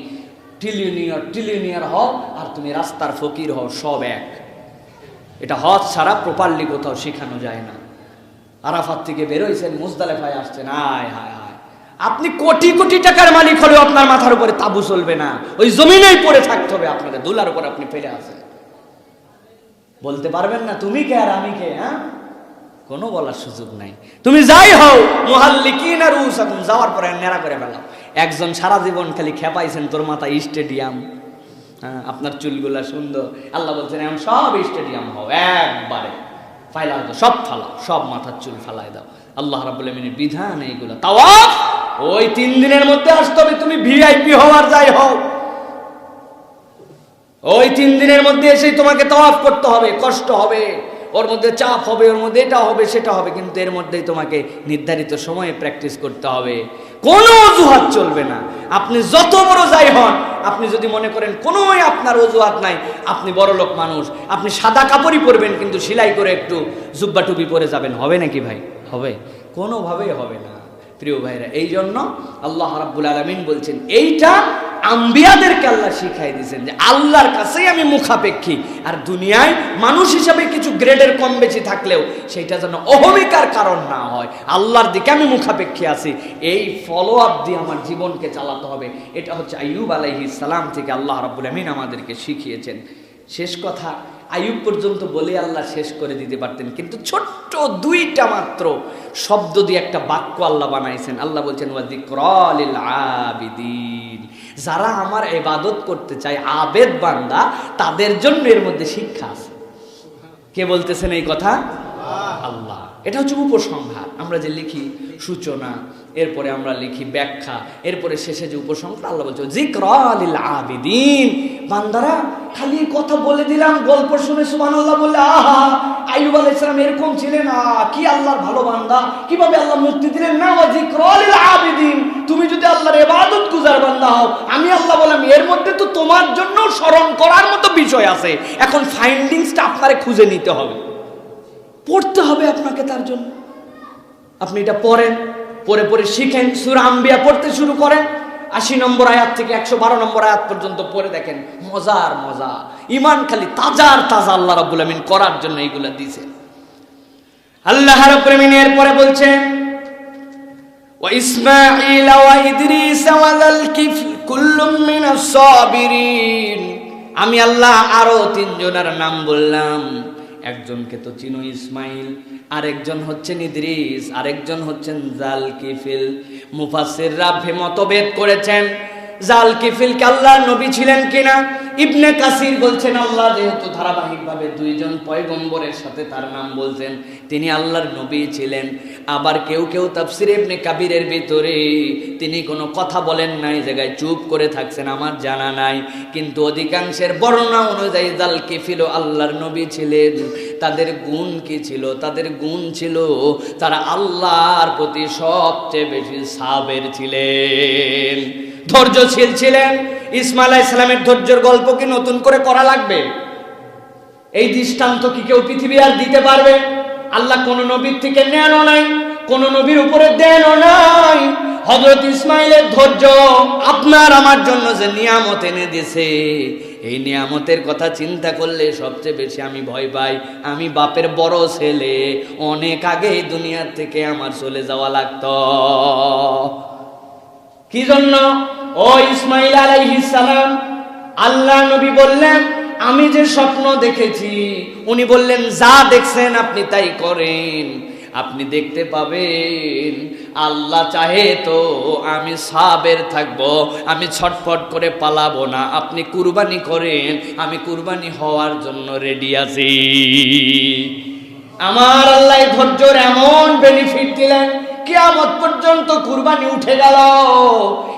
ট্রিলিয়নিয়ার হও আর তুমি রাস্তার ফকির হও, সব এক। এটা হজ ছাড়া প্রপারলি কোথাও শেখানো যায় না। আরাফাত থেকে বেরোইছেন, মুজদালিফায় আসছেন, আয় হায় হায়, আপনি কোটি কোটি টাকার মালিক হলেও আপনার মাথার উপরে তাবু চলবে না, ওই জমিনেই পড়ে থাকতে হবে, আপনাকে দুলার উপর আপনি ফেলে আছেন। বলতে পারবেন না তুমি কে আর আমি কে, হ্যাঁ? কোনো বলার সুযোগ নাই। তুমি যাই হও, মুহাল্লিকিনা রুসাকুম, যাওয়ার পরে নেড়া করে ফেলাও। একজন সারা জীবন খালি খেপাইছেন, তোর মাথা স্টেডিয়াম, হ্যাঁ, আপনার চুলগুলা সুন্দর, আল্লাহ বলছেন এখন সব স্টেডিয়াম হও, একবারে ফাইলা দাও, সব ফালাও, সব মাথার চুল ফালাই দাও। আল্লাহ রাব্বুল আমিনের বিধান এইগুলো। তাওয়াফ ওই 3 দিনের মধ্যে আসতে হবে, তুমি ভিআইপি হওয়ার যাই হও, ওই 3 দিনের মধ্যে এসেই তোমাকে তাওয়াফ করতে হবে, কষ্ট হবে, ওর মধ্যে চাপ হবে, ওর মধ্যে এটা হবে সেটা হবে, কিন্তু এর মধ্যেই তোমাকে নির্ধারিত সময়ে প্র্যাকটিস করতে হবে। কোনো অজুহাত চলবে না। আপনি যত বড় যাই হন, আপনি যদি মনে করেন কোনোই আপনার অজুহাত নাই, আপনি বড় লোক মানুষ, আপনি সাদা কাপড়ই পরবেন কিন্তু সেলাই করে একটু জুব্বা টুপি পরে যাবেন, হবে নাকি ভাই? হবে? কোনোভাবেই হবে না প্রিয় ভাইরা। এই জন্য আল্লাহ রাব্বুল আলামিন বলছেন, এইটা আম্বিয়াদেরকে আল্লাহ শিখাই দিয়েছেন যে আল্লাহর কাছেই আমি মুখাপেক্ষী, আর দুনিয়ায় মানুষ হিসাবে কিছু গ্রেডের কম বেশি থাকলেও সেইটা যেন অহমিকার কারণ না হয়। আল্লাহর দিকে আমি মুখাপেক্ষী আছি, এই ফলো আপ দিয়ে আমার জীবনকে চালাতে হবে। এটা হচ্ছে আইয়ুব আলাইহিস সালাম থেকে আল্লাহ রাব্বুল আমিন আমাদেরকে শিখিয়েছেন। শেষ কথা আইয়ুব পর্যন্ত বলে আল্লাহ শেষ করে দিতে পারতেন, কিন্তু ছোট্ট 2টা মাত্র শব্দ দিয়ে একটা বাক্য আল্লাহ বানাইছেন। আল্লাহ বলছেন ওয়া যিকরা লিল আবিদিন, যারা আমার ইবাদত করতে চায়, আবেদ বান্দা, তাদের জন্য এর মধ্যে শিক্ষা আছে। কে বলতেছেন এই কথা? আল্লাহ। এটা হচ্ছে উপসংহার। আমরা যে লিখি সূচনা, এরপরে আমরা লিখি ব্যাখ্যা, এরপরে শেষে যে উপসংহার, আল্লাহ বলছে যিকরা লিল আবিদিন, বান্দারা খালি কথা বলে দিলাম, গল্প শুনে সুবহানাল্লাহ বললে আহা আইয়ুব আলাইহিস সালাম এরকম ছিলেন, কি আল্লাহর ভালো বান্দা, কিভাবে আল্লাহ মুক্তি দিলেন, না, ওয়া যিকরা লিল আবিদিন, তুমি যদি আল্লাহর ইবাদত গুজার বান্দা হও, আমি আল্লাহ বললাম এর মধ্যে তো তোমার জন্য স্মরণ করার মতো বিষয় আছে। এখন ফাইন্ডিংসটা আপনারে খুঁজে নিতে হবে, পড়তে হবে আপনাকে। তার জন্য আপনি এটা পড়েন, পড়ে পড়ে শিখেন, সূরা আম্বিয়া পড়তে শুরু করেন, 80 নম্বর আয়াত থেকে 112 নম্বর আয়াত পর্যন্ত পড়ে দেখেন, মজার মজা। ঈমান খালি তাজা আর তাজা আল্লাহ রাব্বুল আমিন করার জন্য এইগুলা দিয়েছেন। আল্লাহ রাব্বুল আমিন এরপরে বলছেন ওয়া ইসমাঈল ওয়া ইদরিস ওয়া যাল কিফল কুল্লুম মিনাস সাবিরিন। আমি আল্লাহ আরো 3 জনের নাম বললাম। একজনকে তো চিনো, ইসমাইল, আরেকজন হচ্ছেন ইদ্রিস, আরেকজন হচ্ছেন জালকিফিল। মুফাসসিররা মতভেদ করেছেন জালকিফিলকে আল্লাহ নবী ছিলেন কিনা। ইবনে কাসির বলছেন আল্লাহ যেহেতু ধারাবাহিকভাবে 2 জন পয়গম্বরের সাথে তার নাম বলছেন, তিনি আল্লাহর নবী ছিলেন। আবার কেউ কেউ তাফসিরে ইবনে কাবিরের ভিতরে তিনি কোনো কথা বলেন নাই, জায়গায় চুপ করে থাকছেন, আমার জানা নাই। কিন্তু অধিকাংশের বর্ণনা অনুযায়ী জালকিফিল আল্লাহর নবী ছিলেন। তাদের গুণ কি ছিল? তাদের গুণ ছিল তারা আল্লাহর প্রতি সবচেয়ে বেশি সাবের ছিলেন, ধৈর্যশীল ছিলেন। ইসমাঈল আলাইহিস সালামের ধৈর্যের গল্প কি নতুন করে করা লাগবে? এই দৃষ্টান্ত কি কেউ পৃথিবী আর দিতে পারবে? আল্লাহ কোন নবীর থেকে নেনও নাই, কোন নবীর উপরে দেনও নাই। হযরত ইসমাঈলের ধৈর্য আপনার আমার জন্য যে নিয়ামত এনে দিয়েছে, এই নিয়ামতের কথা চিন্তা করলে সবচেয়ে বেশি আমি ভয় পাই। আমি বাপের বড় ছেলে, অনেক আগে দুনিয়ার থেকে আমার চলে যাওয়া লাগতো। কি জন্য? ও ইসমাঈল আলাইহিস সালাম, আল্লাহ নবী বললেন আমি যে স্বপ্ন দেখেছি, উনি বললেন যা দেখছেন আপনি তাই করেন, আপনি দেখতে পাবেন। আল্লাহ চাহে তো আমি সাবের থাকবো, আমি ছটফট করে পালাবো না। আপনি কুরবানি করেন, আমি কুরবানি হওয়ার জন্য রেডি আছি। আমার আল্লাহ ধৈর্যের এমন বেনিফিট দিলেন, কিয়ামত পর্যন্ত কুরবানি উঠে গেল।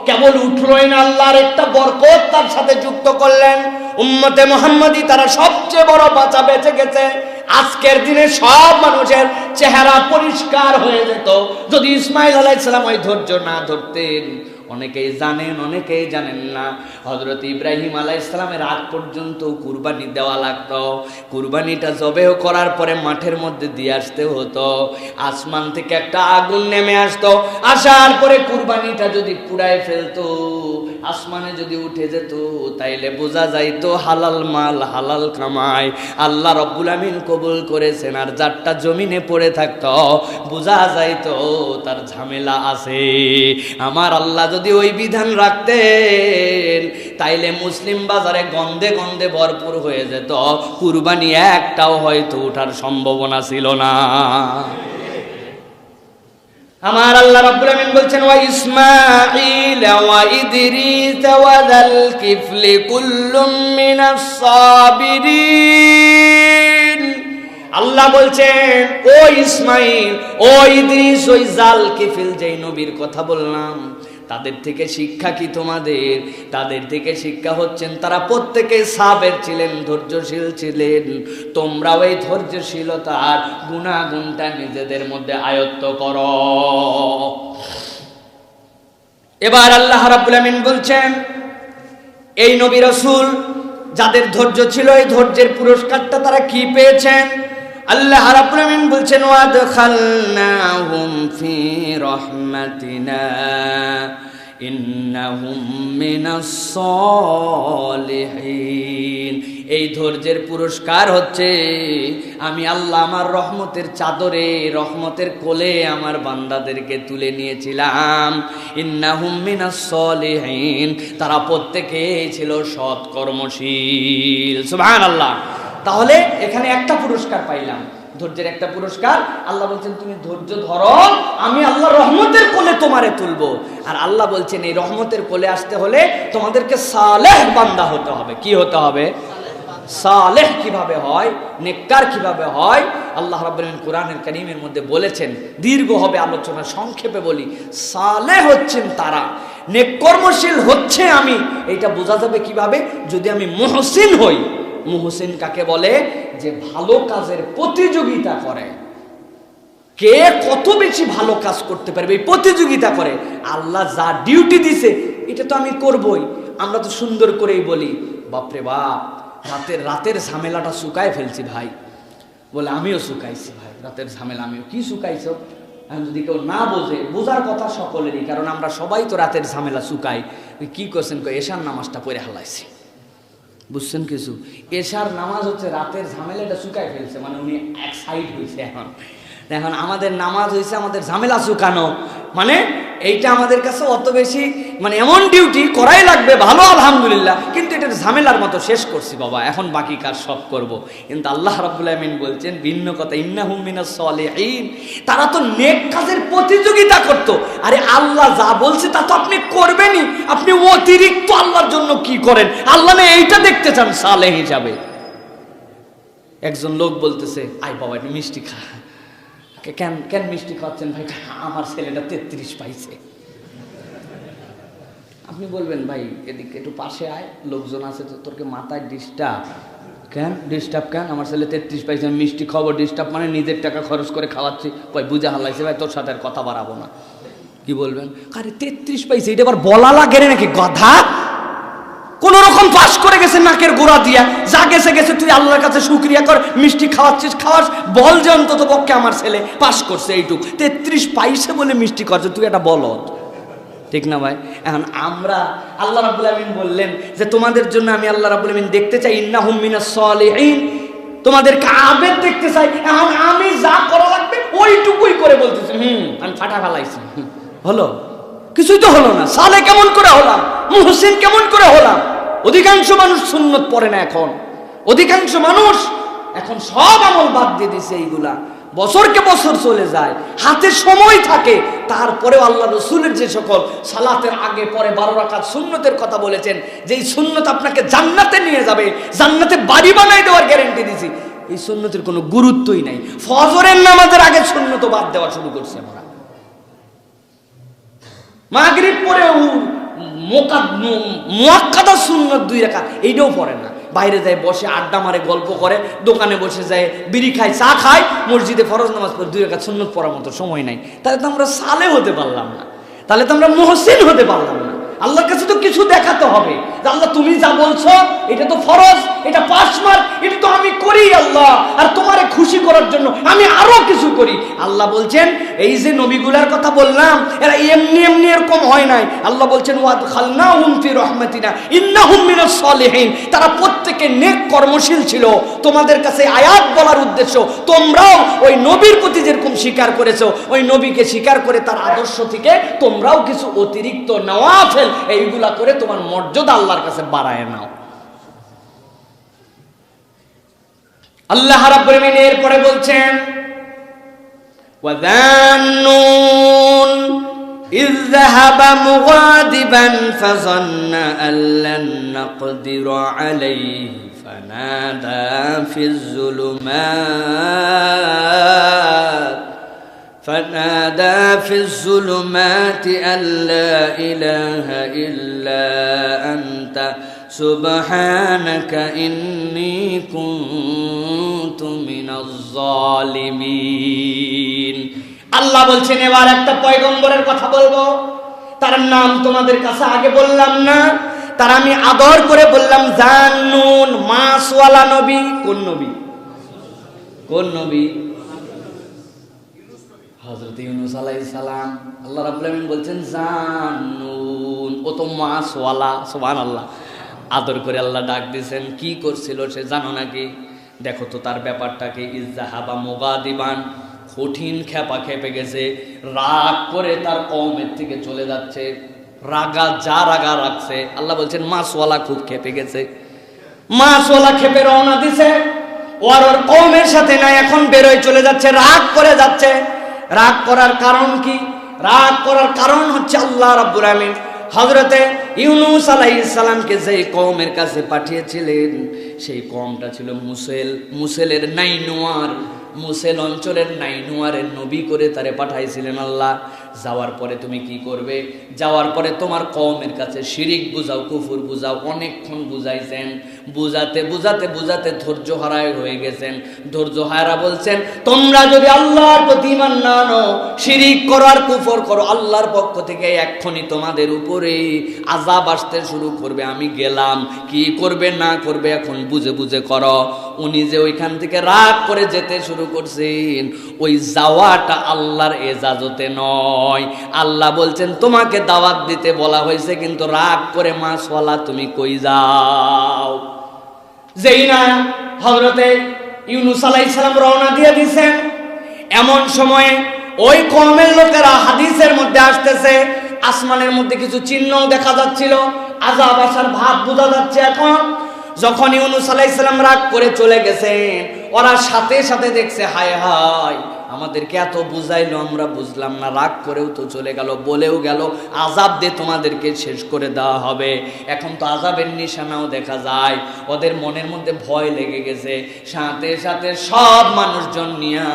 কেবল উঠলোই না, আল্লাহর একটা বরকত তার সাথে যুক্ত করলেন। উম্মতে মুহাম্মাদি তারা সবচেয়ে বড় বাঁচা বেঁচে গেছে। আজকের দিনে সব মানুষের চেহারা পরিষ্কার হয়ে যেত যদি ইসমাঈল আলাইহিস সালাম ওই ধৈর্য না ধরতেন। অনেকেই জানেন, অনেকেই জানেন না, হযরত ইব্রাহিম আলাইহিস সালামের আগ পর্যন্ত কুরবানি দেওয়া লাগতো। কুরবানিটা জবেহ করার পরে মাঠের মধ্যে দিয়ে আসতে হতো। আসমান থেকে একটা আগুন নেমে আসতো, আসার পরে কুরবানিটা যদি পুড়ায় ফেলতো, আসমানে যদি উঠে যেত, তাইলে বোঝা যাইতো হালাল মাল, হালাল কামাই আল্লাহ রব্বুল আমিন কবুল করেছেন। আর যারটা জমিনে পড়ে থাকতো, বোঝা যাইতো তার ঝামেলা আছে। আমার আল্লাহ যদি ওই বিধান রাখতেন, তাইলে মুসলিম বাজারে গন্ধে গন্ধে ভরপুর হয়ে যেত, কুরবানি একটাও হয়তো ওঠার সম্ভাবনা ছিল না। আমার আল্লাহ রাব্বুল আমিন বলছেন ওয়া ইসমাঈল ওয়া ইদরিস ওয়া যাল কিফলি কুল্লুম মিনাস সাবিরিন। আল্লাহ বলছেন, ও ইসমাইল, ও ইদ্রিস, ওই জাল কিফিল যেই নবীর কথা বললাম, তাদের থেকে শিক্ষা কি তোমাদের? তাদের থেকে শিক্ষা হচ্ছেন তারা প্রত্যেকে সাবের ছিলেন, ধৈর্যশীল ছিলেন। তোমরাও এই ধৈর্যশীলতার গুণাগুণটা নিজেদের মধ্যে আয়ত্ত করো। এবার আল্লাহ রাব্বুল আমিন বলছেন, এই নবী রাসূল যাদের ধৈর্য ছিল, এই ধৈর্যের পুরস্কারটা তারা কি পেয়েছেন? আল্লাহ রাব্বুল আমিন বলছেন, ওয়াদখালনাহুম ফি রাহমাতিনা ইন্নাহুম মিনাস সালিহিন। এই ধৈর্যের পুরস্কার হচ্ছে আমি আল্লাহ আমার রহমতের চাদরে, রহমতের কোলে আমার বান্দাদেরকে তুলে নিয়েছিলাম। ইন্নাহুম মিনাস সালিহিন, তারা প্রত্যেকেই ছিল সৎ কর্মশীল। সুবহানাল্লাহ। তাহলে এখানে একটা পুরস্কার পাইলাম, ধৈর্যের একটা পুরস্কার। আল্লাহ বলছেন তুমি ধৈর্য ধরো, আমি আল্লাহ রহমতের কোলে তোমারে তুলবো। আর আল্লাহ বলছেন এই রহমতের কোলে আসতে হলে তোমাদেরকে সালেহ বান্দা হতে হবে। কি হতে হবে? সালেহ কিভাবে হয়, নেককার কিভাবে হয়, আল্লাহ রাব্বুল আলামিন কোরআনের কারীমের মধ্যে বলেছেন। দীর্ঘ হবে আলোচনা, সংক্ষেপে বলি। সালেহ হচ্ছেন তারা, নেককর্মশীল হচ্ছে আমি। এটা বোঝা যাবে কিভাবে? যদি আমি মুহসিন হই। মুহসিন কাকে বলে? যে ভালো কাজের প্রতিযোগিতা করে, কে কত বেশি ভালো কাজ করতে পারবে এই প্রতিযোগিতা করে। আল্লাহ যা ডিউটি দিছে এটা তো আমি করবই। আমরা তো সুন্দর করেই বলি, বাপরে বাপ, রাতের ঝামেলাটা শুকায় ফেলছি ভাই। বলে আমিও শুকাইছি ভাই, রাতের ঝামেলা আমিও। কি শুকাইছো? এখন যদি কেউ না বোঝে, বোঝার কথা সকলেরই, কারণ আমরা সবাই তো রাতের ঝামেলা শুকাই। কি করছেন? এশার নামাজটা পড়ে হালাইছি। বুঝছেন কিছু? এশার নামাজ হচ্ছে রাতের ঝামেলাটা শুকায় ফেলছে, মানে উনি এক সাইড হয়েছে। এখন আমাদের নামাজ হয়েছে আমাদের ঝামেলা শুকানো, মানে এইটা আমাদের কাছে অত বেশি, মানে এমন ডিউটি করাই লাগবে, ভালো আলহামদুলিল্লাহ, কিন্তু এটা ঝামেলার মতো শেষ করছি বাবা, এখন বাকি কাজ সব করব। কিন্তু আল্লাহ রাব্বুল আমিন বলছেন ভিন্ন কথা, ইন্নাহুম মিনাস সালিহিন। তারা তো নেক কাজের প্রতিযোগিতা করত। আরে আল্লাহ যা বলছে তা তো আপনি করবেনই, আপনি অতিরিক্ত আল্লাহর জন্য কি করেন? আল্লাহ না এইটা দেখতে চান সালেহ হিসাবে। একজন লোক বলতেছে, আয় বাবা একটু মিষ্টি খা। কেন কেন মিষ্টি খাচ্ছেন ভাই? আমার ছেলেটা 33 পাইছে। আপনি বলবেন ভাই এদিকে একটু পাশে আয়, লোকজন আছে তো, তোরকে মাথায় ডিস্টার্ব কেন? ডিস্টার্ব কেন? আমার ছেলে 33 পাইছে, মিষ্টি খাবো, ডিস্টার্ব মানে নিজের টাকা খরচ করে খাওয়াচ্ছি, কই বুঝে হালাইছে ভাই, তোর সাথে আর কথা বাড়াবো না। কি বলবেন? আরে 33 পাইছে, এটা আবার বলা লাগে নাকি গাধা? কোন রকম পাস করে গেছে নাকের গোড়া দিয়া, যা গেছে গেছে, তুই আল্লাহর কাছে শুকরিয়া কর। মিষ্টি খাওয়াচ্ছিস, খাওয়াস, বল যে অন্তত পক্ষে আমার ছেলে পাস করছে এইটুক। 33 পাইছে বলে মিষ্টি করছে, তুই এটা বল, ঠিক না ভাই? এখন আমরা, আল্লাহ রাব্বুল আমিন বললেন যে তোমাদের জন্য আমি আল্লাহ রাব্বুল আমিন দেখতে চাই ইন্নাহুম মিনাস সালিহিন, তোমাদেরকে আবেদ দেখতে চাই। এখন আমি যা করা লাগবে ওইটুকুই করে বলতেছি, আমি ফাটা ফেলাইছি, হলো? কিছুই তো হলো না। সালে কেমন করে হলাম? মুহসিন কেমন করে হলাম? অধিকাংশ মানুষ সুন্নত পড়ে না এখন, অধিকাংশ মানুষ এখন সব আমল বাদ দিয়ে দিছে। এইগুলা বছরকে বছর চলে যায়, হাতে সময় থাকে, তারপরেও আল্লাহ রসুলের যে সকল সালাতের আগে পরে 12 রাকাত সুন্নতের কথা বলেছেন, যে এই সুন্নত আপনাকে জান্নাতে নিয়ে যাবে, জান্নাতে বাড়ি বানাই দেওয়ার গ্যারান্টি দিছি, এই সুন্নতের কোনো গুরুত্বই নাই। ফজরের নামাজের আগে সুন্নত বাদ দেওয়া শুরু করছি আমরা। মাগরিব পরে মুআক্কাদা সুন্নাত 2 রাকাত এইটাও পড়ে না। বাইরে যায় বসে আড্ডা মারে, গল্প করে, দোকানে বসে যায় বিড়ি খায়, চা খায়, মসজিদে ফরজ নামাজ পড়ে 2 রাকাত সুন্নাত পড়ার মতো সময় নাই। তাহলে তো আমরা সালে হতে পারলাম না, তাহলে তো আমরা মুহসিন হতে পারলাম না। আল্লাহর কাছে তো কিছু দেখাতে হবে যে আল্লাহ তুমি যা বলছো এটা তো ফরজ, এটা 5 মার্ক, এটা তো আমি করি আল্লাহ, আর তোমারে খুশি করার জন্য আমি আরো কিছু করি। আল্লাহ বলছেন এই যে নবীগুলার কথা বললাম, এরা এমনি এমনি এরকম হয় নাই। আল্লাহ বলছেন ওয়াদখালনাহুম ফি রাহমাতিনা ইন্নাহুম মিনাস সালিহিন, তারা প্রত্যেকে নেক কর্মশীল ছিল। তোমাদের কাছে আয়াত বলার উদ্দেশ্য, তোমরাও ওই নবীর প্রতি যেরকম স্বীকার করেছো, ওই নবীকে স্বীকার করে তার আদর্শ থেকে তোমরাও কিছু অতিরিক্ত নওয়াফেল এইগুলা করে তোমার মর্যাদা আল্লাহর কাছে বাড়ায় নাও। আল্লাহ রাব্বুল আমিন এরপরে বলছেন ওয়াযান্নুন ইয যাহাবা মুগাদিবান ফাযান্না আল্লান নাকদিরু আলাইহি فنادى في الظلمات أن لا إله إلا أنت سبحانك إني كنت من الظالمين। আল্লাহ বলছেন এবার একটা পয়গম্বরের কথা বলবো, তার নাম তোমাদের কাছে আগে বললাম না, তার আমি আদর করে বললাম জান্নুন, মাসওয়ালা নবী। কোন নবী? কোন নবী? হযরত ইউনূস আলাইহিস সালাম। আল্লাহ রাব্বুল আলামিন বলছেন জান্নুন, ও তো মাসওয়ালা। সুবহানাল্লাহ। আদর করে আল্লাহ ডাক দিয়েছেন। কি করছিল সে জানো নাকি? দেখো তো তার ব্যাপারটাকে। ইযহাবা মুগাদিবান, কঠিন খেপা খেপে গেছে, রাগ করে তার কওমের থেকে চলে যাচ্ছে। রাগা যা রাগা রাখছে, আল্লাহ বলছেন মাসওয়ালা খুব খেপে গেছে। মাসওয়ালা খেপে রওনা দিছে, ওর কওমের সাথে না, এখন বেরোয় চলে যাচ্ছে, রাগ করে যাচ্ছে। রাগ করার কারণ কি? রাগ করার কারণ হচ্ছে আল্লাহ রাব্বুল আলামিন হযরতে ইউনূস আলাইহিস সালামকে যে কওমের কাছে পাঠিয়েছিলেন, সেই কওমটা ছিল মুসেলের নাইনুয়ার, মুসেল অঞ্চলের নাইনুয়ারের নবী করে তারে পাঠাইছিলেন আল্লাহ। যাওয়ার পরে তুমি কি করবে? যাওয়ার পরে তোমার কওমের কাছে শিরিক বুঝাও, কুফর বুঝাও। অনেকক্ষণ বুঝাইছেন, বুঝাতে বুঝাতে বুঝাতে ধৈর্য হারায় হয়ে গেছেন। ধৈর্য হারা বলছেন তোমরা যদি আল্লাহর প্রতি ঈমান না আনো, শিরিক করো আর কুফর করো, আল্লাহর পক্ষ থেকে এক্ষুনি তোমাদের উপরে আযাব আসতে শুরু করবে। আমি গেলাম, কি করবে না করবে এখন বুঝে বুঝে করো। উনি যে ওইখান থেকে রাগ করে যেতে শুরু করছেন, ওই যাওয়াটা আল্লাহর এজাজতে নয়। আল্লাহ বলছেন তোমাকে দাওয়াত দিতে বলা হয়েছে, কিন্তু রাগ করে মাসওয়ালা তুমি কই যাও? যেই না হযরতে ইউনূস আলাইহিস সালাম রওনা দিয়ে দিয়েছেন, এমন সময়ে ওই কওমের লোকেরা হাদিসের মধ্যে আসতেছে, আসমানের মধ্যে কিছু চিহ্নও দেখা যাচ্ছিল, আযাব আসার ভাব বোঝা যাচ্ছে। এখন যখন ইউনূস আলাইহিস সালাম রাগ করে চলে গেছেন, ওরা সাথে সাথে দেখছে হায় হায় আমাদেরকে এত বুঝাইলো আমরা বুঝলাম না, রাগ করেও তো চলে গেল, বলেও গেল আযাব দিয়ে তোমাদেরকে শেষ করে দেওয়া হবে। এখন তো আযাবের নিশানাও দেখা যায়। ওদের মনের মধ্যে ভয় লেগে গেছে। সাথে সাথে সব মানুষজন নিয়ে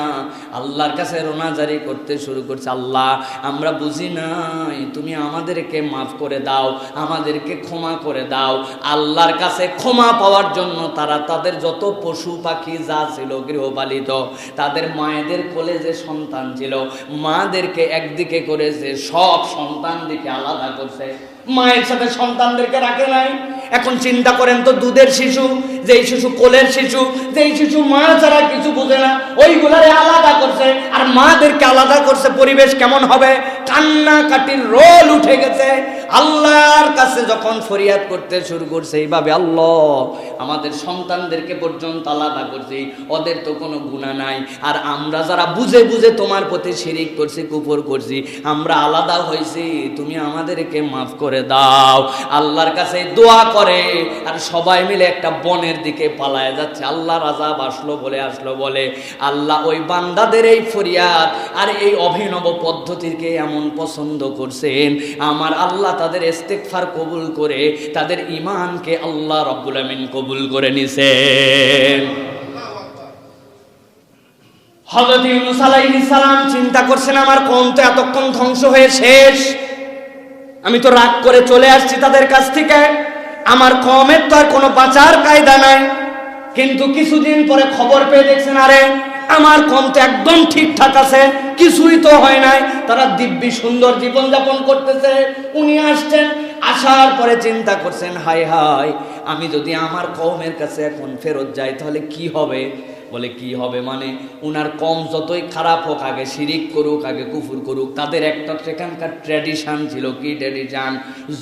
আল্লাহর কাছে রোনাজারি করতে শুরু করছে, আল্লাহ আমরা বুঝি নাই, তুমি আমাদেরকে মাফ করে দাও, আমাদেরকে ক্ষমা করে দাও। আল্লাহর কাছে ক্ষমা পাওয়ার জন্য তারা তাদের যত পশু পাখি যা ছিল গৃহপালিত, তাদের মায়েদের কোলে যে সন্তান ছিল, মাদেরকে একদিকে করেছে, সব সন্তান দিকে আলাদা করছে, মায়ের সাথে সন্তানদেরকে রাখে নাই। এখন চিন্তা করেন তো, দুধের শিশু, যেই শিশু কোলের শিশু, যেই শিশু মা ছাড়া কিছু বোঝে না, ওইগুলারে আলাদা করছে আর মাদেরকে আলাদা করছে। পরিবেশ কেমন হবে? কান্নাকাটির রোল উঠে গেছে। আল্লাহর কাছে যখন ফরিয়াদ করতে শুরু করছে এইভাবে, আল্লাহ আমাদের সন্তানদেরকে পর্যন্ত আলাদা করছি, ওদের তো কোনো গুনাহ নাই, আর আমরা যারা বুঝে বুঝে তোমার প্রতি শিরিক করছি, কুফর করছি, আমরা আলাদা হয়েছি, তুমি আমাদেরকে মাফ করে দাও। আল্লাহর কাছে দোয়া করে আর সবাই মিলে একটা বনের দিকে পালায় যাচ্ছে। আল্লাহর আযাব আসলো বলে আল্লাহ ওই বান্দাদের এই ফরিয়াদ আর এই অভিনব পদ্ধতিকে এমন পছন্দ করছেন, আমার আল্লাহ তাদের ইস্তিগফার কবুল করে তাদের ঈমানকে আল্লাহ রাব্বুল আমিন কবুল করে নিছেন। হযরত ইউনূস আলাইহিস সালাম চিন্তা করছেন আমার কওম তো এতক্ষণ ধ্বংস হয়ে শেষ, আমি তো রাগ করে চলে আসছি তাদের কাছ থেকে, আমার কওমের তো আর কোনো বাঁচার কায়দা নাই। কিন্তু কিছুদিন পরে খবর পেয়ে দেখছেন আরে আমার কওম তো একদম ঠিকঠাক আছে, কিছুই তো হয় নাই, তারা দিব্যি সুন্দর জীবন যাপন করতেছে। উনি আসছেন, আসার পরে চিন্তা করছেন হায় হায় আমি যদি আমার কওমের কাছে এখন ফেরত যাই তাহলে কি হবে? বলে কি হবে মানে, উনার কওম যতই খারাপ হোক, আগে শিরিক করুক, আগে কুফর করুক, তাদের একটা সেখানকার ট্র্যাডিশন ছিল। কি ট্র্যাডিশন?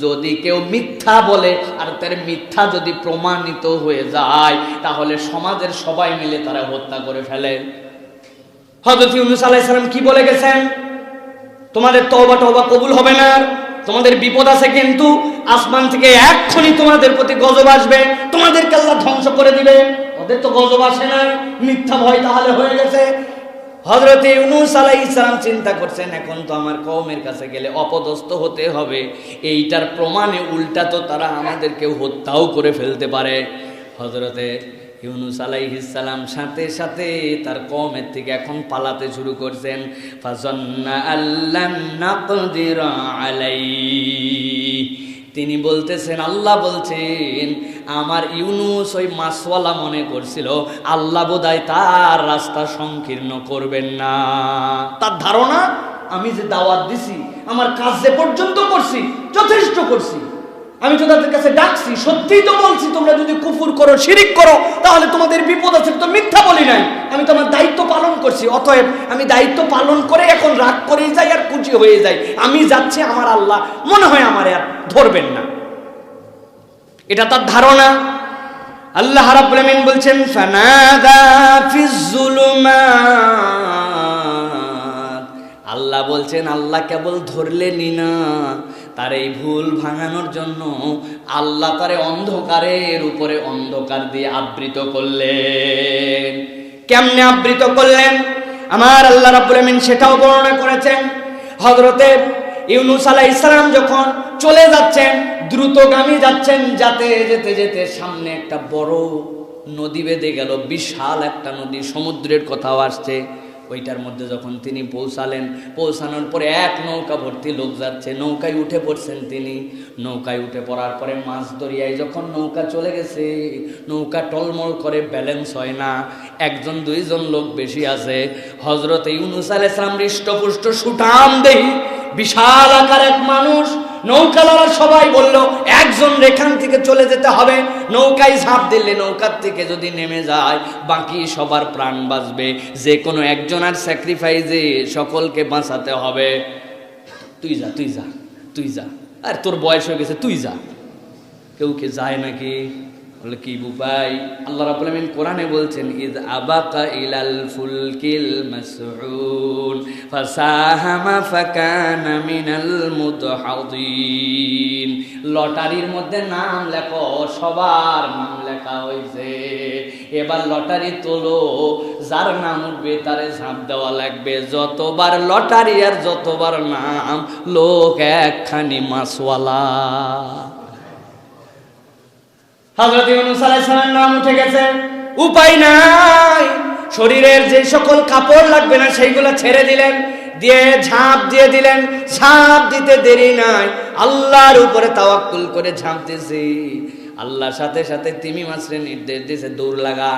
যদি কেউ মিথ্যা বলে আর তার মিথ্যা যদি প্রমাণিত হয়ে যায়, তাহলে সমাজের সবাই মিলে তারা হত্যা করে ফেলে। হযরত ইউনূস আলাইহিস সালাম কি বলে গেছেন? তোমাদের তওবা কবুল হবে না, তোমাদের বিপদ আছে, কিন্তু আসমান থেকে এক্ষুনি তোমাদের প্রতি গজব আসবে, তোমাদেরকে আল্লাহ ধ্বংস করে দিবে। ওদের তো গজব আসে নাই, মিথ্যা ভয় তাহলে হয়ে গেছে। হযরত ইউনূস আলাইহিস সালাম চিন্তা করছেন এখন তো আমার কওমের কাছে গেলে অপদস্থ হতে হবে, এইটার প্রমাণে উল্টা তো তারা আমাদেরকে হত্যাও করে ফেলতে পারে। হযরতে ইউনুস আলাইহিস সালাম সাথে সাথে তার কওমের থেকে এখন পালাতে শুরু করছেন। ফাযান্না আল্লাম নাকদিরা আলাইহি, তিনি বলতেছেন, আল্লাহ বলছেন আমার ইউনুস ওই মাসওয়ালা মনে করছিল আল্লাহ বোধহয় তার রাস্তা সংকীর্ণ করবেন না। তার ধারণা আমি যে দাওয়াত দিছি, আমার কাজ যে পর্যন্ত করছি যথেষ্ট করছি, আমি তো তাদের কাছে ডাকছি, সত্যিই তো বলছি তোমরা যদি কুফর করো, শিরিক করো তাহলে তোমাদের বিপদ আছে, তো মিথ্যা বলি নাই, আমি তো আমার দায়িত্ব পালন করছি। অতএব আমি দায়িত্ব পালন করে এখন রাগ করেই যাই আর খুশি হয়ে যাই, আমি যাচ্ছি, আমার আল্লাহ মনে হয় আমার আর ধরবেন না, এটা তার ধারণা। আল্লাহ রাব্বুল আমিন বলছেন ফানাদা ফিজ যুলুমাত, আল্লাহ বলছেন আল্লাহ কেবল ধরলেনই না, তার এই ভুল ভাঙানোর জন্য আল্লাহ তারে অন্ধকারের উপরে অন্ধকার দিয়ে আবৃত করলেন। কেমনে আবৃত করলেন আমার আল্লাহ রাব্বুল আমিন সেটাও বর্ণনা করেছেন। হযরতে ইউনুস আলাইহিস সালাম যখন চলে যাচ্ছেন, দ্রুতগামী যাচ্ছেন, যেতে যেতে যেতে সামনে একটা বড় নদী বেঁধে গেল, বিশাল একটা নদী, সমুদ্রের কথাও আসছে। ওইটার মধ্যে যখন তিনি পৌঁছালেন, পৌঁছানোর পরে এক নৌকা ভর্তি লোক যাচ্ছে, নৌকায় উঠে পড়ছেন তিনি। নৌকায় উঠে পড়ার পরে মাছ দরিয়ায় যখন নৌকা চলে গেছে, নৌকা টলমল করে, ব্যালেন্স হয় না, একজন দুইজন লোক বেশি আছে। হযরতে ইউনুস আলাইহিস সালাম হৃষ্টপুষ্ট সুঠাম দেহি বিশাল আকার এক মানুষ, নৌকালারা সবাই বলল একজন রেখান থেকে চলে যেতে হবে, নৌকায় ঝাঁপ দিলে নৌকার থেকে যদি নেমে যায় বাকি সবার প্রাণ বাঁচবে, যে কোনো একজনের স্যাক্রিফাইসে সকলকে বাঁচাতে হবে। তুই যা, তুই যা, তুই যা, আর তোর বয়স হয়ে গেছে, তুই যা। কেউ কে যায় নাকি? বলে কি বুপাই? আল্লাহ রাব্বুল আমিন কোরআনে বলছেন ইয আবাকা ইলাল ফুলকিল মাসউন ফাসাহামা ফাকানা মিনাল মুদহাদিন। লটারির মধ্যে নাম লেখো, সবার নাম লেখা হয়েছে, এবার লটারি তোলো, যার নাম উঠবে তারে ঝাঁপ দেওয়া লাগবে। যতবার লটারি আর যতবার নাম, লোক একখানি মাসওয়ালা। হযরত ইউনুস আলাইহিস সালামের নাম উঠে গেছে, উপায় নাই, শরীরের যে সকল কাপড় লাগবে না সেইগুলো ছেড়ে দিলেন, দিয়ে ঝাঁপ দিয়ে দিলেন। ঝাঁপ দিতে দেরি নাই, আল্লাহর উপরে তাওয়াক্কুল করে ঝাঁপ দিয়েছি। আল্লাহর সাথে সাথে তিমি মাছরে নির্দেশ দিয়েছে দৌড় লাগা।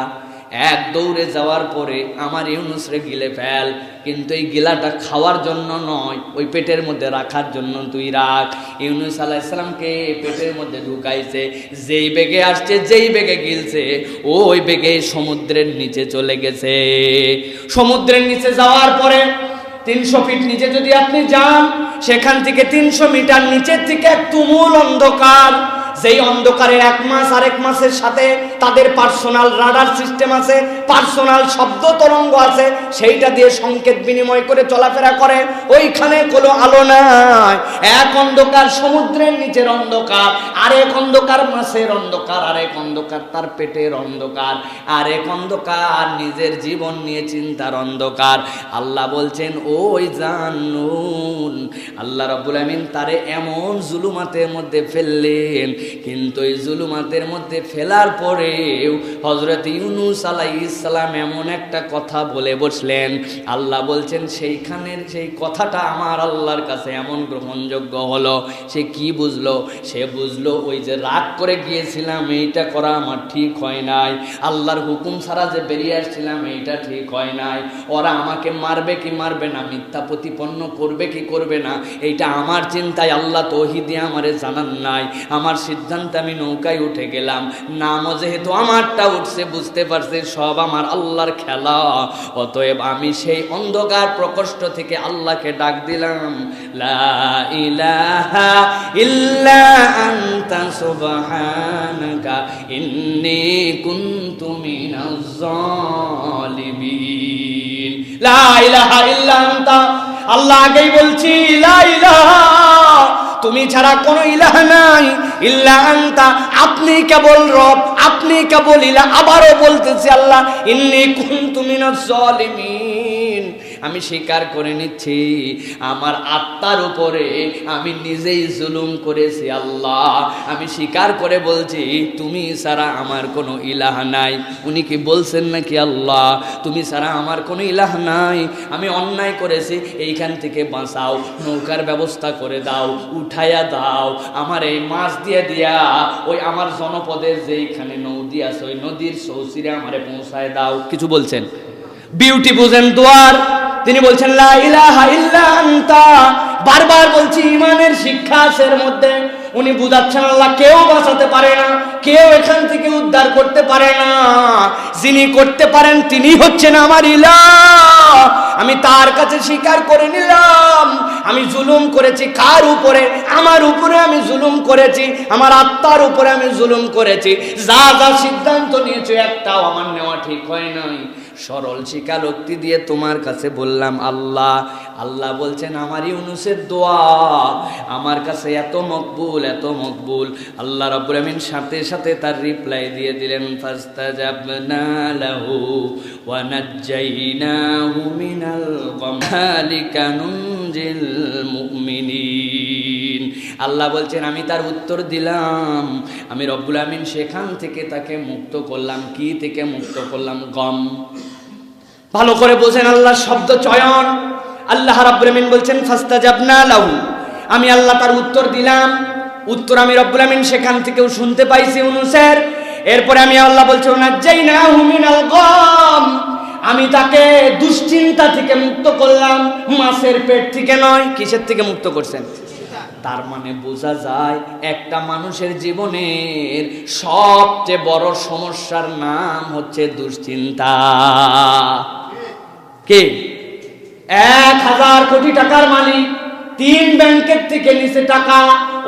এক দৌড়ে যাওয়ার পরে আমার ইউনুসরে গিলে ফেল, কিন্তু এই গিলাটা খাওয়ার জন্য নয়, ওই পেটের মধ্যে রাখার জন্য তুই রাখ। ইউনুস আলাইহিস সালামকে পেটের মধ্যে ঢুকাইছে, যেই বেগে আসছে, যেই বেগে গিলছে, ওই বেগে সমুদ্রের নিচে চলে গেছে। সমুদ্রের নিচে যাওয়ার পরে 300 ফিট নিচে যদি আপনি যান, সেখান থেকে 300 মিটার নিচের থেকে এক তুমুল অন্ধকার, যেই অন্ধকারের এক মাস আরেক মাসের সাথে তাদের পার্সোনাল রাডার সিস্টেম আছে, পার্সোনাল শব্দ তরঙ্গ আছে, সেইটা দিয়ে সংকেত বিনিময় করে চলাফেরা করে। ওইখানে কোনো আলো নাই, এক অন্ধকার সমুদ্রের নিচের অন্ধকার, আরেক অন্ধকার মাসের অন্ধকার, আরেক অন্ধকার তার পেটের অন্ধকার, আরেক অন্ধকার নিজের জীবন নিয়ে চিন্তার অন্ধকার। আল্লাহ বলছেন ওই জান্নুন, আল্লাহ রাব্বুল আমিন তারে এমন জুলুমাতের মধ্যে ফেললেন, কিন্তু এই জুলুমাতের মধ্যে ফেলার পরেও হযরত ইউনুস আলাইহিস সালাম এমন একটা কথা বলে বসলেন, আল্লাহ বলছেন সেইখানের সেই কথাটা আমার আল্লাহর কাছে এমন গ্রহণযোগ্য হলো। সে কি বুঝলো? সে বুঝলো ওই যে রাগ করে গিয়েছিলাম এইটা করা আমার ঠিক হয় নাই, আল্লাহর হুকুম ছাড়া যে বেরিয়ে আসছিলাম এইটা ঠিক হয় নাই, ওরা আমাকে মারবে কি মারবে না, মিথ্যা প্রতিপন্ন করবে কি করবে না, এইটা আমার চিন্তায় আল্লাহ তৌহিদে আমারে জানান নাই। আমার সিদ্ধান্তে আমি নৌকায় উঠে গেলাম, নামও যেহেতু আমারটা উঠছে, বুঝতে পারছে সব আমার আল্লাহর খেলা। অতএব আমি সেই অন্ধকার প্রকোষ্ঠ থেকে আল্লাহকে ডাক দিলাম, লা ইলাহা ইল্লা আনতা সুবহানাকা ইন্নী কুনতু মিনাজ জালিমিন। লা ইলাহা ইল্লা আনতা, আল্লাহ আগেই বলছি, লা ইলাহা, তুমি ছাড়া কোনো ইলাহ নাই, ইল্লা আনতা, আপনি কেবল রব, আপনি কেবল ইলাহ। আবারও বলতেছি আল্লাহ, ইন্নী কুনতু মিনাজ জালিমিন, আমি স্বীকার করে নিচ্ছি আমার আত্মার উপরে আমি নিজেই জুলুম করেছি আল্লাহ। আমি স্বীকার করে বলছি তুমি ছাড়া আমার কোনো ইলাহ নাই। উনি কি বলছেন নাকি আল্লাহ তুমি ছাড়া আমার কোনো ইলাহ নাই, আমি অন্যায় করেছি, এইখান থেকে বাঁচাও, নৌকার ব্যবস্থা করে দাও, উঠাইয়া দাও, আমার এই মাছ দিয়ে দিয়া ওই আমার জনপদের যেইখানে নদী আছে ওই নদীর সৌসিরে আমারে পৌঁছায় দাও। কিছু বলছেন, বিউটি বুঝেন দোয়ার। তিনি বলছেন লা ইলাহা ইল্লা আনতা, বারবার বলছি ইমানের শিক্ষা আছে এর মধ্যে। উনি বুঝাচ্ছেন আল্লাহ কেউ বাঁচাতে পারে না, কেউ এখান থেকে উদ্ধার করতে পারে না, যিনি করতে পারেন তিনি হচ্ছেন আমার ইলাহ। আমি তার কাছে স্বীকার করে নিলাম আমি জুলুম করেছি। কার উপরে? আমার উপরে আমি জুলুম করেছি, আমার আত্মার উপরে আমি জুলুম করেছি। যা যা সিদ্ধান্ত নিয়েছো একটাও আমার নেওয়া ঠিক হয় নাই। সরল স্বীকারোক্তি দিয়ে তোমার কাছে বললাম আল্লাহ। আল্লাহ বলছেন আমার ইউনুসের দোয়া আমার কাছে এত মকবুল, এত মকবুল। আল্লাহ রাব্বুল আমিন সাথে সাথে তার রিপ্লাই দিয়ে দিলেন ফাস্তাজাবনা লাহু ওয়া নাজ্জাইনাহু মিনাল গামালিকা নুনজিল মুমিনিন। আল্লাহ বলছেন আমি তার উত্তর দিলাম, আমি রব্বুল আমিন সেখান থেকে তাকে মুক্ত করলাম। কি থেকে মুক্ত করলাম? গম। ভালো করে বোঝেন আল্লাহর শব্দ চয়ন। আল্লাহ রাব্বুল আমিন বলছেন ফাস্তাজাবনা লাহু, আমি আল্লাহ তার উত্তর দিলাম। উত্তর আমি রব্বুল আমিন সেখান থেকেও শুনতে পাইছি ইউনুসের। এরপরে আমি আল্লাহ বলছি নাজ্জাইনাহু মিনাল গাম, আমি তাকে দুশ্চিন্তা থেকে মুক্ত করলাম, মাছের পেট থেকে নয়। কিসের থেকে মুক্ত করছেন? তার মানে বোঝা যায় একটা মানুষের জীবনের সবচেয়ে বড় সমস্যার নাম হচ্ছে দুশ্চিন্তা। কে? 1000 কোটি টাকার মালিক, 3 ব্যাংকের থেকে নিচে টাকা,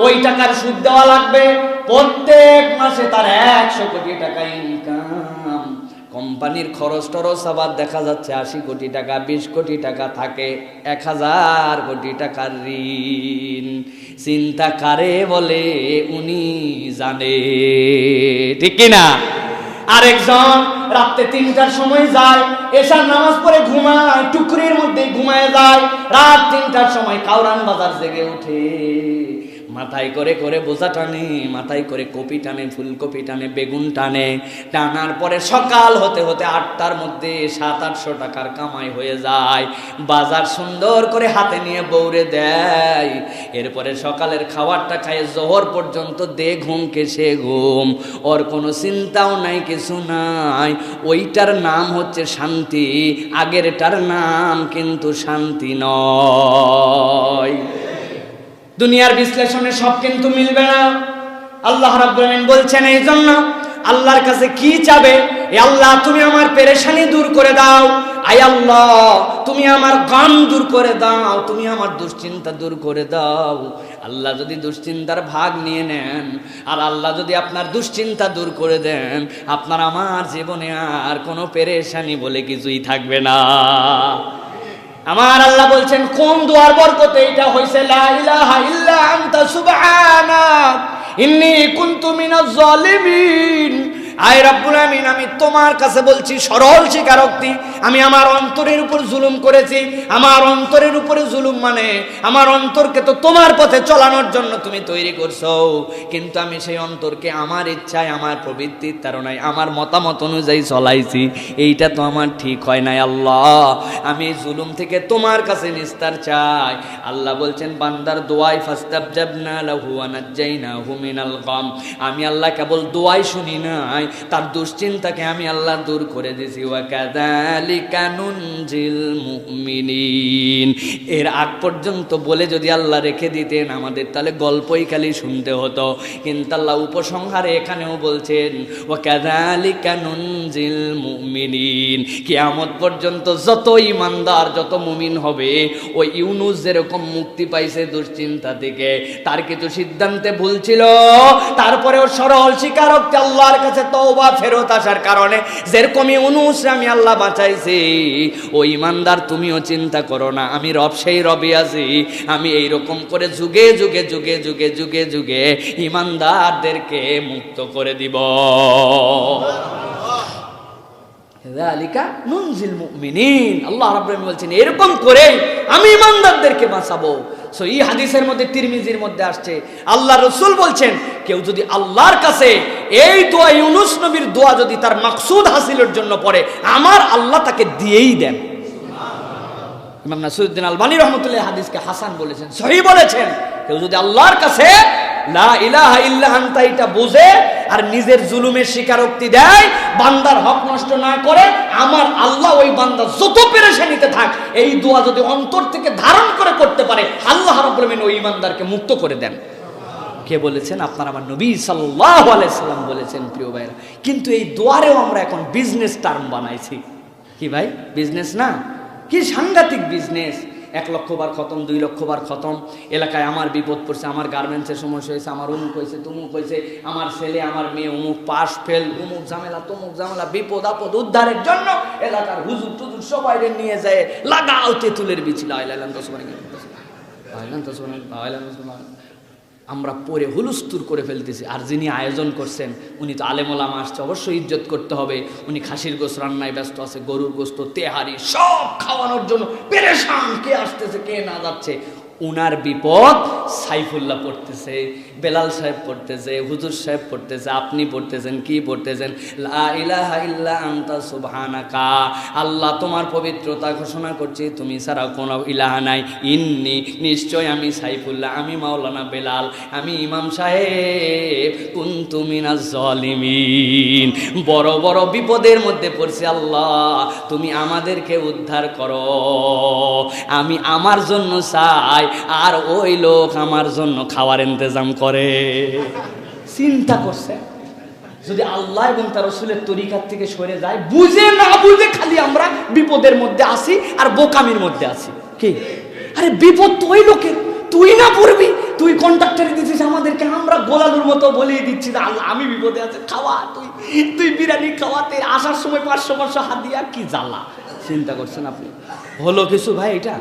ওই টাকার সুদ দেওয়া লাগবে, প্রত্যেক মাসে তার 100 কোটি টাকা ইনকাম, কোম্পানির খরচ টরচ আবার দেখা যাচ্ছে 80 কোটি টাকা, 20 কোটি টাকা থাকে, 1000 কোটি টাকার ঋণ। চিন্তা কারে বলে উনি জানে, ঠিক কিনা? আরেকজন রাতে 3টার সময় যায়, এশার নামাজ পড়ে ঘুমায়, টুকরির মধ্যে ঘুমায় যায়, রাত 3টার সময় কাউরান বাজার জেগে ওঠে, মাথায় করে করে বোঝা টানে, মাথায় করে কপি টানে, ফুলকপি টানে, বেগুন টানে, টানার পরে সকাল হতে হতে 8টার মধ্যে 700-800 টাকার কামাই হয়ে যায়। বাজার সুন্দর করে হাতে নিয়ে বউরে দেয়, এরপরে সকালের খাবারটা খায়, জোহর পর্যন্ত দে ঘুম কেসে ঘুম, ওর কোনো চিন্তাও নাই, কিছু নাই। ওইটার নাম হচ্ছে শান্তি, আগেরটার নাম কিন্তু শান্তি নয়। দুনিয়ার বিশ্লেষণে সব কিন্তু মিলবে না। আল্লাহ রাব্বুল আমিন বলছেন এই জন্য আল্লাহর কাছে কি চাবে? এ আল্লাহ তুমি আমার পেরেশানি দূর করে দাও, আয় আল্লাহ তুমি আমার গাম দূর করে দাও, তুমি আমার দুশ্চিন্তা দূর করে দাও। আল্লাহ যদি দুশ্চিন্তার ভাগ নিয়ে নেন আর আল্লাহ যদি আপনার দুশ্চিন্তা দূর করে দেন, আপনার আমার জীবনে আর কোনো পেরেশানি বলে কিছুই থাকবে না। আমার আল্লাহ বলছেন কোন দুয়ার বরকতে এটা হইছে, লা ইলাহা ইল্লা আনতা সুবহানাক ইন্নী কুনতু মিনাজ জালিমিন। আয় রব্বুল আমিন, আমি তোমার কাছে বলছি সরল স্বীকারোক্তি, আমি আমার অন্তরের উপর জুলুম করেছি। আমার অন্তরের উপরে জুলুম মানে আমার অন্তরকে তো তোমার পথে চলানোর জন্য তুমি তৈরি করছো, কিন্তু আমি সেই অন্তরকে আমার ইচ্ছায়, আমার প্রবৃত্তির তাড়নায়, আমার মতামত অনুযায়ী চলাইছি। এইটা তো আমার ঠিক হয় নাই। আল্লাহ আমি এই জুলুম থেকে তোমার কাছে নিস্তার চাই। আল্লাহ বলছেন বান্দার দোয়াই ফাস্তাবজাবনা লাহু ওয়া নাজ্জাইনাহু মিনাল গাম, আমি আল্লাহ কেবল দোয়াই শুনি নাই, তার দুশ্চিন্তাকে আমি আল্লাহ দূর করে দিয়েছি। ওয়া কাযালিকা নুনজিল মুমিনিন। এর আগ পর্যন্ত বলে যদি আল্লাহ রেখে দিতেন আমাদের তাহলে গল্পই খালি শুনতে হতো, কিন্তু আল্লাহ উপসংহারে এখানেও বলছেন ওয়া কাযালিকা নুনজিল মুমিনিন। কিয়ামত পর্যন্ত যত ঈমানদার, যত মুমিন হবে, ওই ইউনুস যেরকম মুক্তি পাইছে দুশ্চিন্তা থেকে, তার কিছু সিদ্ধান্তে ভুল ছিল, তারপরেও সরল স্বীকারোক্তি আল্লাহর কাছে তওবা ফেরত আসার কারণে যেরকম ইউনুস আমি আল্লাহ বাঁচাইছি, ও ইমানদার তুমিও চিন্তা করো না, আমি রব সেই রবি আছি, আমি এইরকম করে যুগে যুগে যুগে যুগে যুগে যুগে ইমানদারদেরকে মুক্ত করে দিব। যালিকা নুনজিল মুমিনিন। আল্লাহ রাব্বুল আলামিন বলছেন এরকম করে আমি ঈমানদারদেরকে বাঁচাবো। সো এই হাদিসের মধ্যে তিরমিজির মধ্যে আসছে, আল্লাহ রাসূল বলছেন কেউ যদি আল্লাহর কাছে এই দোয়া, ইউনূস নবীর দোয়া যদি তার মাকসুদ হাসিলের জন্য পড়ে, আমার আল্লাহ তাকে দিয়েই দেন। ইমাম নাসিরউদ্দিন আলবানী রাহমাতুল্লাহ হাদিসকে হাসান বলেছেন, সহিহ বলেছেন। কেউ যদি আল্লাহর কাছে লা ইলাহা ইল্লা আনতা এটা বুঝে আর নিজের জুলুমের স্বীকারোক্তি দেয়, বান্দার হক নষ্ট না করে, আমার আল্লাহ ওই বান্দা যত পেরেশানিতে থাক এই দোয়া যদি অন্তর থেকে ধারণ করে করতে পারে, আল্লাহ রাব্বুল আলামিন ওই ইমানদারকে মুক্ত করে দেন। কে বলেছেন? আপনার আমার নবী সাল্লাল্লাহু আলাইহি সাল্লাম বলেছেন। প্রিয় ভাইরা, কিন্তু এই দোয়ারেও আমরা এখন বিজনেস টার্ম বানাইছি। কি ভাই, বিজনেস না? কি সাংঘাতিক বিজনেস! 1 লক্ষ বার খতম, 2 লক্ষ বার খতম, এলাকায় আমার বিপদ পড়ছে, আমার গার্মেন্টসের সমস্যা হয়েছে, আমার অমুক হয়েছে, তমুক হয়েছে, আমার ছেলে আমার মেয়ে অমুক পাশ ফেল, অমুক ঝামেলা তমুক ঝামেলা, বিপদ আপদ উদ্ধারের জন্য এলাকার হুজুর টুজুর সবাই নিয়ে যায়, লাগাও তেঁতুলের বিচি, আমরা পরে হুলুস্তুর করে ফেলতেছি। আর যিনি আয়োজন করছেন উনি তো আলেম ওলামা আসছে, অবশ্যই ইজ্জত করতে হবে। উনি খাসির গোশত রান্নায় ব্যস্ত আছে, গরুর গোশত, তেহারি সব খাওয়ানোর জন্য পেরেশান। কে আসতেছে কে না যাচ্ছে, উনার বিপদ সাইফুল্লাহ পড়তেছে, বেলাল সাহেব পড়তেছে, হুজুর সাহেব পড়তেছে, আপনি পড়তেছেন, কি পড়তেছেন? লা ইলাহা ইল্লা আনতা সুবহানাকা, আল্লাহ তোমার পবিত্রতা ঘোষণা করছি, তুমি ছাড়া কোনো ইলাহা নাই। ইন্নি, নিশ্চয় আমি সাইফুল্লাহ, আমি মাওলানা বেলাল, আমি ইমাম সাহেব, কুনতু মিনাজ জালিমিন, বড় বড় বিপদের মধ্যে পড়ছি, আল্লাহ তুমি আমাদেরকে উদ্ধার করো। আমি আমার জন্য চাই, আর ওই লোক আমার জন্য খাওয়ার ইন্তজাম করে। চিন্তা করছে, যদি আল্লাহ এবং তার রাসূলের তরিকার থেকে সরে যায়, বুঝে না বুঝে খালি আমরা বিপদের মধ্যে আসি আর বোকামির মধ্যে আসি। কি, আরে বিপদ তো ওই লোকের, তুই না পড়বি, তুই কন্ট্রাক্টরে দিচ্ছিস আমাদেরকে, আমরা গোলালুর মতো বলেই দিচ্ছি আল্লাহ আমি বিপদে আছে, খাওয়া, তুই বিরিয়ানি খাওয়াতে আসার সময় 500 হাত দিয়া, কি জ্বালা! চিন্তা করছেন আপনি? হলো কিছু ভাই এটা?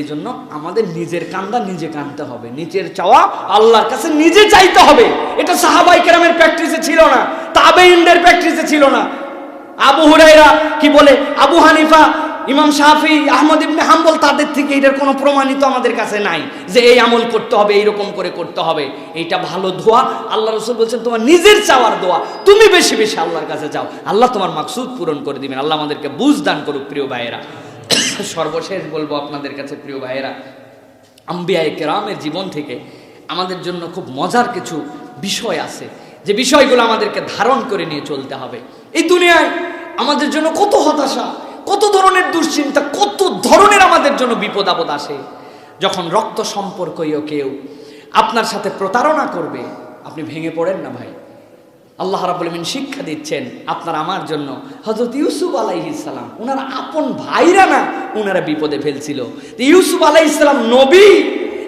এই জন্য আমাদের নিজের কান্দা নিজে কাঁদতে হবে, নিজের চাওয়া আল্লাহর কাছে নিজে চাইতে হবে। এটা সাহাবায়ে কেরামের প্র্যাকটিসে ছিল না, তাবেঈনদের প্র্যাকটিসে ছিল না। আবু হুরায়রা কি বলে, আবু হানিফা, ইমাম শাফি, আহমদ ইবনে হাম্বল, তাদের থেকে এটার কোনো প্রমাণিত আমাদের কাছে নাই যে এই আমল করতে হবে, এইরকম করে করতে হবে। এইটা ভালো দোয়া। আল্লাহ রাসূল বলছেন তোমার নিজের চাওয়ার দোয়া, তুমি বেশি বেশি আল্লাহর কাছে চাও, আল্লাহ তোমার মাকসুদ পূরণ করে দিবেন। আল্লাহ আমাদেরকে বুঝ দান করুক। প্রিয় ভাইয়েরা, সর্বশেষ বলবো আপনাদের কাছে, প্রিয় ভাইয়েরা, আম্বিয়ায়ে কেরামের জীবন থেকে আমাদের জন্য খুব মজার কিছু বিষয় আছে, যে বিষয়গুলো আমাদেরকে ধারণ করে নিয়ে চলতে হবে। এই দুনিয়ায় আমাদের জন্য কত হতাশা, কত ধরনের দুশ্চিন্তা, কত ধরনের আমাদের জন্য বিপদ আপদ আসে। যখন রক্ত সম্পর্কীয় কেউ আপনার সাথে প্রতারণা করবে, আপনি ভেঙে পড়েন না ভাই। আল্লাহ রাব্বুল আলামিন শিক্ষা দিচ্ছেন আপনার আমার জন্য। হযরত ইউসুফ আলাইহিস সালাম, ওনার আপন ভাইরা না ওনারা বিপদে ফেলছিল। ইউসুফ আলাইহিস সালাম নবী,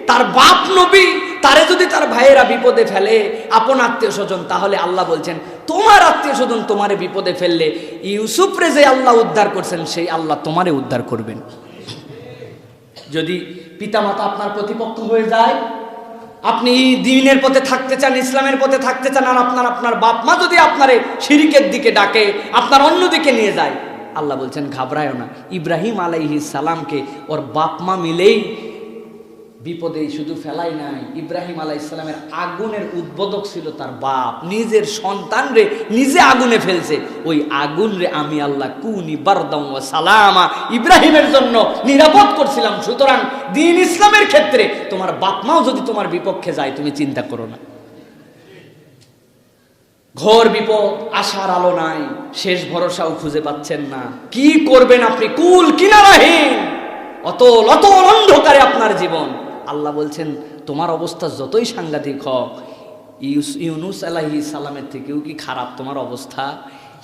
তার বাপ নবী, তারে যদি তার ভাইয়েরা বিপদে ফেলে, আপন আত্মীয় স্বজন, তাহলে আল্লাহ বলছেন তোমার আত্মীয় স্বজন তোমারে বিপদে ফেললে ইউসুফরে যে আল্লাহ উদ্ধার করছেন সেই আল্লাহ তোমারে উদ্ধার করবেন। যদি পিতামাতা আপনার প্রতিপক্ষ হয়ে যায়, আপনি দ্বীনের পথে থাকতে চান, ইসলামের পথে থাকতে চান, আর আপনার বাপ মা যদি আপনারে শিরকের দিকে ডাকে, আপনার অন্যদিকে নিয়ে যায়, আল্লাহ বলছেন ঘাবড়ায়ও না। ইব্রাহিম আলাইহিস সালামকে ওর বাপ মা মিলেই বিপদে শুধু ফেলাই নাই, ইব্রাহিম আলাইহিস সালামের আগুনের উদ্বোধক ছিল তার বাপ, নিজের সন্তান রে নিজে আগুনে ফেলছে। ওই আগুন রে আমি আল্লাহ কুনি বারদাম ওয়া সালামা, ইব্রাহিমের জন্য নিরাপদ করছিলাম। সুতরাং দ্বীন ইসলামের ক্ষেত্রে তোমার বাপ মাও যদি তোমার বিপক্ষে যায়, তুমি চিন্তা করো না। ঘোর বিপদ, আশার আলো নাই, শেষ ভরসাও খুঁজে পাচ্ছেন না, কি করবেন আপনি? কুল কিনারাহীন, অতল অতল অন্ধকারে আপনার জীবন। আল্লাহ বলছেন তোমার অবস্থা যতই সাংঘাতিক হোক, ইউনূস আলাইহিস সালামের থেকেও কি খারাপ তোমার অবস্থা?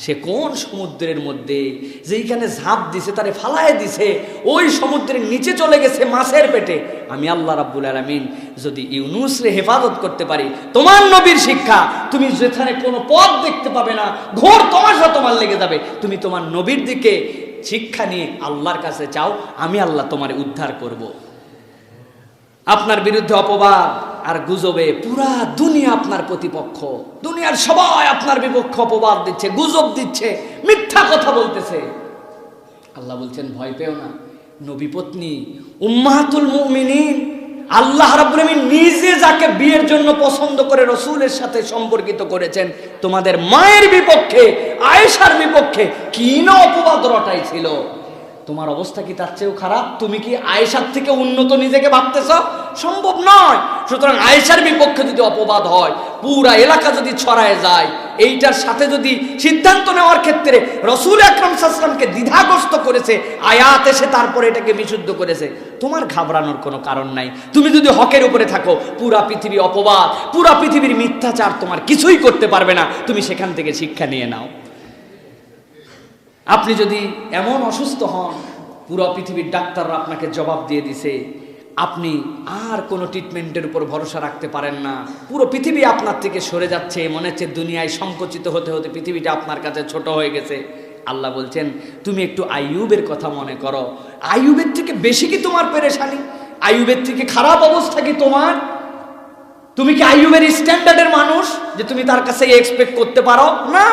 সে কোন সমুদ্রের মধ্যে, যেইখানে ঝাঁপ দিছে তারে ফালায় দিছে, ওই সমুদ্রের নিচে চলে গেছে মাছের পেটে। আমি আল্লাহ রাব্বুল আলামিন যদি ইউনূসরে হেফাজত করতে পারি, তোমার নবীর শিক্ষা, তুমি যেখানে কোনো পথ দেখতে পাবে না, ঘোর তমাশা তোমার লেগে যাবে, তুমি তোমার নবীর দিকে শিক্ষা নিয়ে আল্লাহর কাছে চাও, আমি আল্লাহ তোমারে উদ্ধার করব। আপনার বিরুদ্ধে অপবাদ, আর গুজবে পুরা দুনিয়া আপনার প্রতিপক্ষ, দুনিয়ার সবাই আপনার বিপক্ষে অপবাদ দিচ্ছে, গুজব দিচ্ছে, মিথ্যা কথা বলতেছে। আল্লাহ বলছেন ভয় পেও না, নবী পত্নী উম্মাহাতুল মুমিনিন আল্লাহ রাব্বুল আলামিন নিজে যাকে বিয়ের জন্য পছন্দ করে রাসূলের সাথে সম্পর্কিত করেছেন, তোমাদের মায়ের বিপক্ষে, আয়েশার বিপক্ষে কি না অপবাদ রটাইছিল। তোমার অবস্থা কি তার চেয়েও খারাপ? তুমি কি আয়েশার থেকে উন্নত নিজেকে ভাবতেছ? সম্ভব নয়। সুতরাং আয়েশার বিপক্ষে যদি অপবাদ হয়, পুরা এলাকা যদি ছড়ায় যায়, এইটার সাথে যদি সিদ্ধান্ত নেওয়ার ক্ষেত্রে রাসূল আকরাম সাল্লাল্লাহু আলাইহি ওয়াসাল্লামকে দ্বিধাগ্রস্ত করেছে, আয়াত এসে তারপরে এটাকে বিশুদ্ধ করেছে, তোমার ঘাবড়ানোর কোনো কারণ নাই। তুমি যদি হকের উপরে থাকো, পুরা পৃথিবী অপবাদ, পুরা পৃথিবীর মিথ্যাচার তোমার কিছুই করতে পারবে না। তুমি সেখান থেকে শিক্ষা নিয়ে নাও। আপনি যদি এমন অসুস্থ হন, পুরো পৃথিবীর ডাক্তাররা আপনাকে জবাব দিয়ে দিছে, আপনি আর কোনো ট্রিটমেন্টের উপর ভরসা রাখতে পারেন না, পুরো পৃথিবী আপনার থেকে সরে যাচ্ছে, মনে হচ্ছে দুনিয়ায় সংকুচিত হতে হতে পৃথিবীটা আপনার কাছে ছোট হয়ে গেছে। আল্লাহ বলছেন তুমি একটু আইয়ুবের কথা মনে করো। আইয়ুবের থেকে বেশি কি তোমার পেরেশানি? আইয়ুবের থেকে খারাপ অবস্থা কি তোমার? তুমি কি আইয়ুবের স্ট্যান্ডার্ডের মানুষ যে তুমি তার কাছে এক্সপেক্ট করতে পারো? না,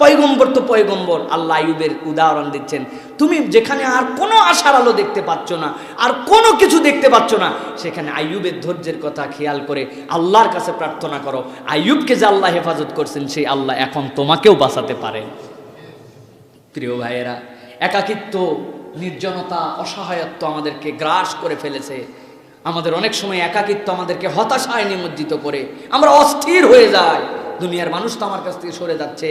পয়গম্বর তো পয়গম্বর। আল্লাহ আইয়ুবের উদাহরণ দিচ্ছেন, তুমি যেখানে আর কোনো আশার আলো দেখতে পাচ্ছ না, আর কোনো কিছু দেখতে পাচ্ছ না, সেখানে আইয়ুবের ধৈর্যের কথা খেয়াল করে আল্লাহর কাছে প্রার্থনা করো। আইয়ুবকে যে আল্লাহ হেফাজত করছেন, সেই আল্লাহ এখন তোমাকেও বাঁচাতে পারে। প্রিয় ভাইয়েরা, একাকিত্ব, নির্জনতা, অসহায়ত্ব আমাদেরকে গ্রাস করে ফেলেছে। আমাদের অনেক সময় একাকিত্ব আমাদেরকে হতাশায় নিমজ্জিত করে, আমরা অস্থির হয়ে যাই। দুনিয়ার মানুষ তো আমার কাছ থেকে সরে যাচ্ছে,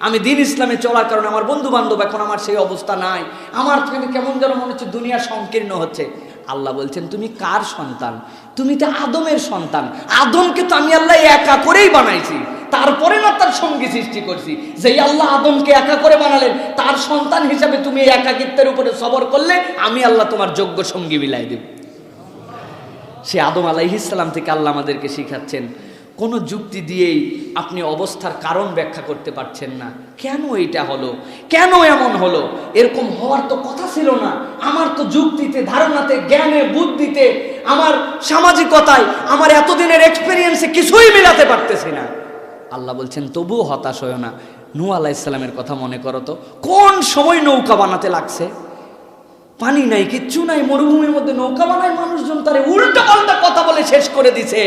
আমি দ্বীন ইসলামে চলার কারণে আমার বন্ধু বান্ধব, এখন আমার সেই অবস্থা নাই, আমার কেমন যেন মনে হচ্ছে দুনিয়া সংকীর্ণ হচ্ছে। আল্লাহ বলছেন তুমি কার সন্তান? তুমি তো আদমের সন্তান। আদমকে তো আমি আল্লাহ একা করেই বানাইছি, তারপরে না তার সঙ্গী সৃষ্টি করছি। যেই আল্লাহ আদমকে একা করে বানালেন, তার সন্তান হিসাবে তুমি এই একাকিত্বের উপরে সবর করলে আমি আল্লাহ তোমার যোগ্য সঙ্গী বিলাই দেব। সে আদম আলাইহিস সালাম থেকে আল্লাহ আমাদেরকে শিখাচ্ছেন, কোনো যুক্তি দিয়েই আপনি অবস্থার কারণ ব্যাখ্যা করতে পারছেন না। কেন এইটা হলো, কেন এমন হলো, এরকম হওয়ার তো কথা ছিল না। আমার তো যুক্তিতে, ধারণাতে, জ্ঞানে, বুদ্ধিতে, আমার সামাজিকতায়, আমার এতদিনের এক্সপেরিয়েন্সে কিছুই মিলাতে পারতেছি না। আল্লাহ বলছেন তবুও হতাশ হয়ো না। নূহ আলাইহিস সালামের কথা মনে করো তো, কোন সময় নৌকা বানাতে লাগছে, পানি নাই, কিচ্ছু নাই, মরুভূমির মধ্যে নৌকা বানায় মানুষজন, তারে উল্টা পাল্টা কথা বলে শেষ করে দিছে,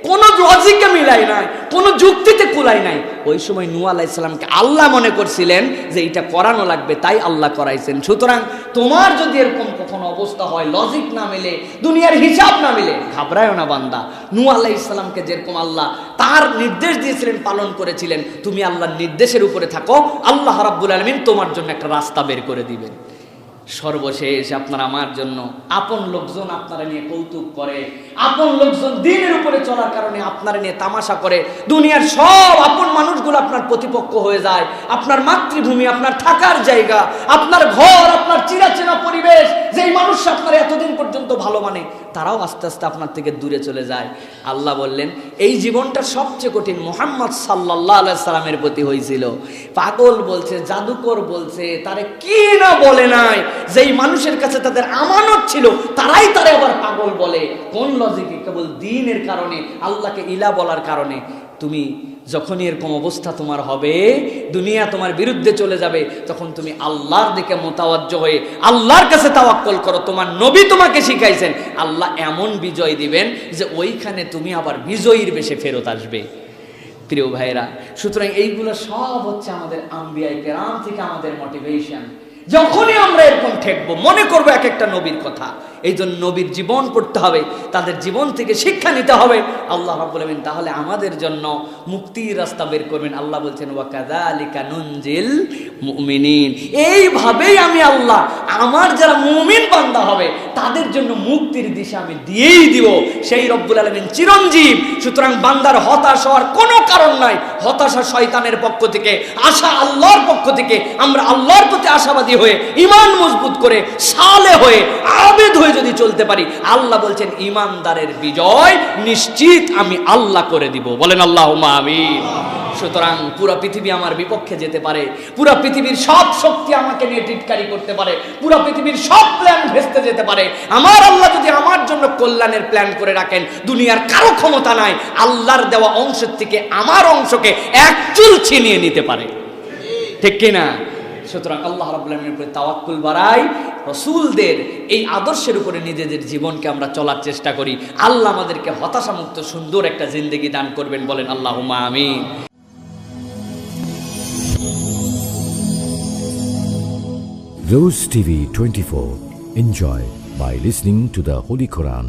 কোনো লজিকে মিলাই নাই, কোনো যুক্তিতে কুলাই নাই। ওই সময় নূহ আলাইহিস সালামকে আল্লাহ মনে করছিলেন যে এটা করানো লাগবে, তাই আল্লাহ করাইছেন। সুতরাং তোমার যদি এরকম কখনো অবস্থা হয়, লজিক না মিলে, দুনিয়ার হিসাব না মিলে, ঘাবড়ায়ও না বান্দা। নূহ আলাইহিস সালামকে যেরকম আল্লাহ তার নির্দেশ দিয়েছিলেন, পালন করেছিলেন, তুমি আল্লাহর নির্দেশের উপরে থাকো, আল্লাহ রাব্বুল আলামিন তোমার জন্য একটা রাস্তা বের করে দিবেন। সর্বশেষ আপনার আমার জন্য আপন লোকজন আপনারা নিয়ে কৌতুক করে, আপন লোকজন দ্বীনের উপরে চলার কারণে আপনারা নিয়ে তামাশা করে, দুনিয়ার সব আপন মানুষগুলো আপনার প্রতিপক্ষ হয়ে যায়। আপনার মাতৃভূমি, আপনার থাকার জায়গা, আপনার ঘর, আপনার চিরাচেনা পরিবেশ, যেই মানুষ আপনার এতদিন পর্যন্ত ভালো মানে, তারাও আস্তে আস্তে আপনার থেকে দূরে চলে যায়। আল্লাহ বললেন এই জীবনটা সবচেয়ে কঠিন মুহাম্মদ সাল্লাল্লাহু আলাইহি সাল্লামের প্রতি হয়েছিল। পাগল বলছে, জাদুকর বলছে, তারে কি না বলে নাই, যেই মানুষের কাছে তাদের আমানত ছিল তারাই তারে আবার পাগল বলে। কোন লজিকে? কেবল দ্বীনের কারণে, আল্লাহকে ইলা বলার কারণে। তুমি যখনই এরকম অবস্থা তোমার হবে, দুনিয়া তোমার বিরুদ্ধে চলে যাবে, তখন তুমি আল্লাহর দিকে মোতাওয়াজ্জহ হয়ে আল্লাহর কাছে তাওয়াক্কুল করো। তোমার নবী তোমাকে শিখাইছেন, আল্লাহ এমন বিজয় দিবেন যে ওইখানে তুমি আবার বিজয়ীর বেশে ফেরত আসবে। প্রিয় ভাইরা, সুতরাং এইগুলো সব হচ্ছে আমাদের আম্বিয়ায়ে কেরাম থেকে আমাদের মোটিভেশন। যখনই আমরা এরকম ঠেকবো, মনে করবো এক একটা নবীর কথা, এই জন্য নবীর জীবন পড়তে হবে, তাদের জীবন থেকে শিক্ষা নিতে হবে। আল্লাহ রাব্বুল আলামিন তাহলে আমাদের জন্য মুক্তির রাস্তা বের করবেন। আল্লাহ বলছেন ওয়া কাযালিকা নুনজিল মুমিনিন, এইভাবেই আমি আল্লাহ আমার যারা মুমিন বান্দা হবে তাদের জন্য মুক্তির দিশা আমি দিয়েই দিব। সেই রব্বুল আলামিন চিরঞ্জীব। সুতরাং বান্দার হতাশ হওয়ার কোনো কারণ নাই। হতাশা শয়তানের পক্ষ থেকে, আশা আল্লাহর পক্ষ থেকে। আমরা আল্লাহর প্রতি আশাবাদী হয়ে, ঈমান মজবুত করে, সালেহ হয়ে, আবেদ হয়ে যদি চলতে ফেলতে পারি, আল্লাহ বলছেন ইমানদারের বিজয় নিশ্চিত আমি আল্লাহ করে দিব। বলেন আল্লাহুম্মা আমিন। সুতরাং পুরো পৃথিবী আমার বিপক্ষে যেতে পারে, পুরো পৃথিবীর সব শক্তি আমাকে নিয়ে টিটকারি করতে পারে, পুরো পৃথিবীর সব প্ল্যান ভেস্তে যেতে পারে, আমার আল্লাহ যদি আমার জন্য কল্যাণের প্ল্যান করে রাখেন, দুনিয়ার কারো ক্ষমতা নাই আল্লাহর দেওয়া অংশের থেকে আমার অংশকে এক চুল ছিনিয়ে নিতে পারে। ঠিক কিনা? সুতরাং আল্লাহ রাব্বুল আলামিনের উপরে তাওয়াক্কুল বাড়াই, রাসূলদের এই আদর্শের উপরে নিজেদের জীবনকে আমরা চলার চেষ্টা করি। আল্লাহ আমাদেরকে হতাশামুক্ত সুন্দর একটা জিন্দেগি দান করবেন। বলেন আল্লাহুম্মা আমিন। Rose TV 24. Enjoy by listening to the Holy Quran.